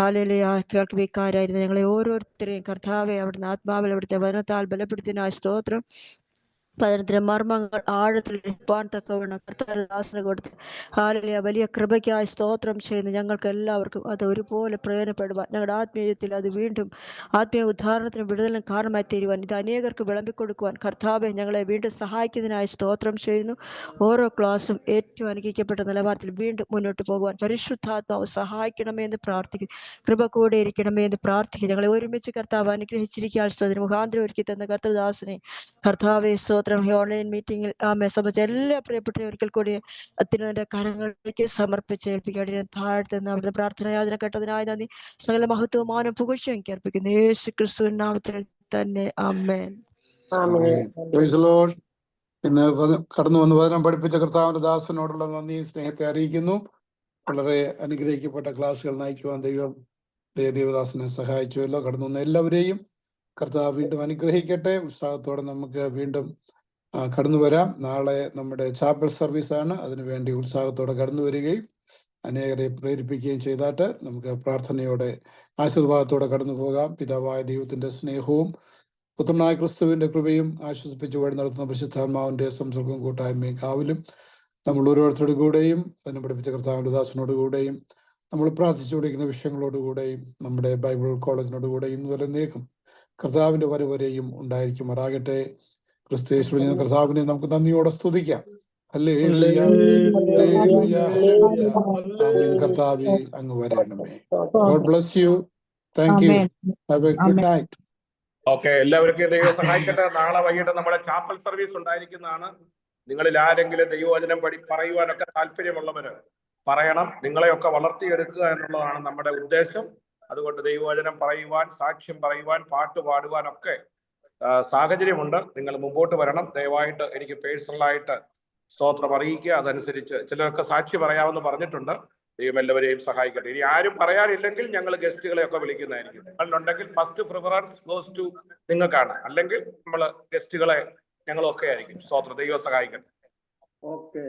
ഹല്ലേലൂയ കേൾവിക്കാരായിരുന്ന ഞങ്ങളെ ഓരോരുത്തരെയും കർത്താവെ അവിടുന്ന് ആത്മാവിൽ അവിടുത്തെ വചനത്താൽ ബലപ്പെടുത്തിയതിനായി സ്തോത്രം. പതിനത്തിന് മർമ്മങ്ങൾ ആഴത്തിൽ ഇരിപ്പാൻ തക്കവണ്ണം കർത്താവിന്റെ ദാസന് കൊടുത്ത് ഹല്ലേലൂയ വലിയ കൃപയ്ക്കായി സ്തോത്രം ചെയ്യുന്ന ഞങ്ങൾക്ക് എല്ലാവർക്കും അത് ഒരുപോലെ പ്രയോജനപ്പെടുവാൻ, ഞങ്ങളുടെ ആത്മീയത്തിൽ അത് വീണ്ടും ആത്മീയ ഉദ്ധാരണത്തിനും വിടുതലിനും കാരണമായി തീരുവാൻ, ഇത് അനേകർക്ക് വിളമ്പിക്കൊടുക്കുവാൻ കർത്താവെ ഞങ്ങളെ വീണ്ടും സഹായിക്കുന്നതിനായി സ്തോത്രം ചെയ്യുന്നു. ഓരോ ക്ലാസ്സും ഏറ്റവും അനുഗ്രഹിക്കപ്പെട്ട നിലവാരത്തിൽ വീണ്ടും മുന്നോട്ട് പോകുവാൻ പരിശുദ്ധാത്മാവ് സഹായിക്കണമേ എന്ന് പ്രാർത്ഥിക്കും. കൃപ കൂടെ ഇരിക്കണമേ എന്ന് പ്രാർത്ഥിക്കും. ഞങ്ങളെ ഒരുമിച്ച് കർത്താവ് അനുഗ്രഹിച്ചിരിക്കാൻ സ്വതന്ത്രം മുഖാന്തരം ഒരുക്കി തന്ന കർത്തദാസനെ കർത്താവെ സ്തോത്രം. ഓൺലൈൻ മീറ്റിംഗിൽ സംബന്ധിച്ച എല്ലാ പ്രിയപ്പെട്ട ഒരിക്കൽ കൂടി അത്യുന്നതന്റെ കരങ്ങളിലേക്ക് സമർപ്പിച്ച് ഏൽപ്പിക്കാൻ താഴ്ത്തുന്ന അവിടുത്തെ പ്രാർത്ഥന യാതന കേട്ടതിനായി നന്ദി. സകല മഹത്വവും മാനം പുകഴ്ചയും എനിക്ക് അർപ്പിക്കുന്നു യേശു ക്രിസ്തുവിൻ നാമത്തിൽ തന്നെ. ആമേൻ. ഇന്ന് കടന്നു വന്ന് വചനം പഠിപ്പിച്ച കർത്താവിന്റെ ദാസനോടുള്ള നന്ദി സ്നേഹത്തെ അറിയിക്കുന്നു. വളരെ അനുഗ്രഹിക്കപ്പെട്ട ക്ലാസ്സുകൾ നയിക്കുവാൻ ദൈവം ദേവദാസനെ സഹായിച്ചുവല്ലോ. കടന്നു വന്ന എല്ലാവരെയും കർത്താവ് വീണ്ടും അനുഗ്രഹിക്കട്ടെ. ഉത്സാഹത്തോടെ നമുക്ക് വീണ്ടും കടന്നു വരാം. നാളെ നമ്മുടെ ചാപ്പൽ സർവീസാണ്. അതിനുവേണ്ടി ഉത്സാഹത്തോടെ കടന്നു വരികയും അനേകരെ പ്രേരിപ്പിക്കുകയും ചെയ്താട്ട് നമുക്ക് പ്രാർത്ഥനയോടെ ആശീർവാദത്തോടെ കടന്നു പോകാം. പിതാവായ ദൈവത്തിന്റെ സ്നേഹവും പുത്രനായ ക്രിസ്തുവിന്റെ കൃപയും ആശ്വസിപ്പിച്ച് വഴി നടത്തുന്ന പരിശുദ്ധാത്മാവിന്റെ സംസർഗവും കൂട്ടായ്മയും കാവലും നമ്മൾ ഓരോരുത്തരുടെ കൂടെയും തന്നെ പഠിപ്പിച്ച കർത്താവിന്റെ ദാസനോട് കൂടെയും നമ്മൾ പ്രാർത്ഥിച്ചുകൊണ്ടിരിക്കുന്ന വിഷയങ്ങളോടുകൂടെയും നമ്മുടെ ബൈബിൾ കോളേജിനോട് കൂടെയും ഇന്നുവരെ നീക്കും കർത്താവിന്റെ വരവരെയും ഉണ്ടായിരിക്കുമാറാകട്ടെ. ക്രിസ്തു യേശുവിനെ കർത്താവിനെ നമുക്ക് നന്ദിയോടെ സ്തുതിക്കാം. ഹല്ലേലൂയ, ഹല്ലേലൂയ, ഹല്ലേലൂയ. ആമേൻ. കർത്താവേ അങ്ങ് വരണമേ. God bless you. Thank you. Have a good night. Okay, എല്ലാവർക്കും ദൈവം സഹായിക്കട്ടെ. നാളെ വൈകിട്ട് നമ്മുടെ ചാപ്പൽ സർവീസ് ഉണ്ടായിരിക്കുന്നതാണ്. നിങ്ങളിൽ ആരെങ്കിലും ദൈവവചനം പറയുവാനൊക്കെ താല്പര്യമുള്ളവര് പറയണം. നിങ്ങളെയൊക്കെ വളർത്തിയെടുക്കുക എന്നുള്ളതാണ് നമ്മുടെ ഉദ്ദേശം. അതുകൊണ്ട് ദൈവവചനം പറയുവാൻ, സാക്ഷ്യം പറയുവാൻ, പാട്ട് പാടുവാനൊക്കെ സാഹചര്യമുണ്ട്. നിങ്ങൾ മുമ്പോട്ട് വരണം. ദയവായിട്ട് എനിക്ക് പേഴ്സണലായിട്ട് സ്തോത്രം അറിയിക്കുക. അതനുസരിച്ച് ചിലരൊക്കെ സാക്ഷി പറയാമെന്ന് പറഞ്ഞിട്ടുണ്ട്. ദൈവം എല്ലാവരെയും സഹായിക്കട്ടെ. ഇനി ആരും പറയാനില്ലെങ്കിൽ ഞങ്ങൾ ഗസ്റ്റുകളെയൊക്കെ വിളിക്കുന്നതായിരിക്കും. നിങ്ങളുണ്ടെങ്കിൽ ഫസ്റ്റ് പ്രിഫറൻസ് ഗോസ് ടു നിങ്ങൾക്കാണ്. അല്ലെങ്കിൽ നമ്മൾ ഗസ്റ്റുകളെ ഞങ്ങളൊക്കെ ആയിരിക്കും. സ്തോത്രം. ദൈവം സഹായിക്കട്ടെ. ഓക്കെ.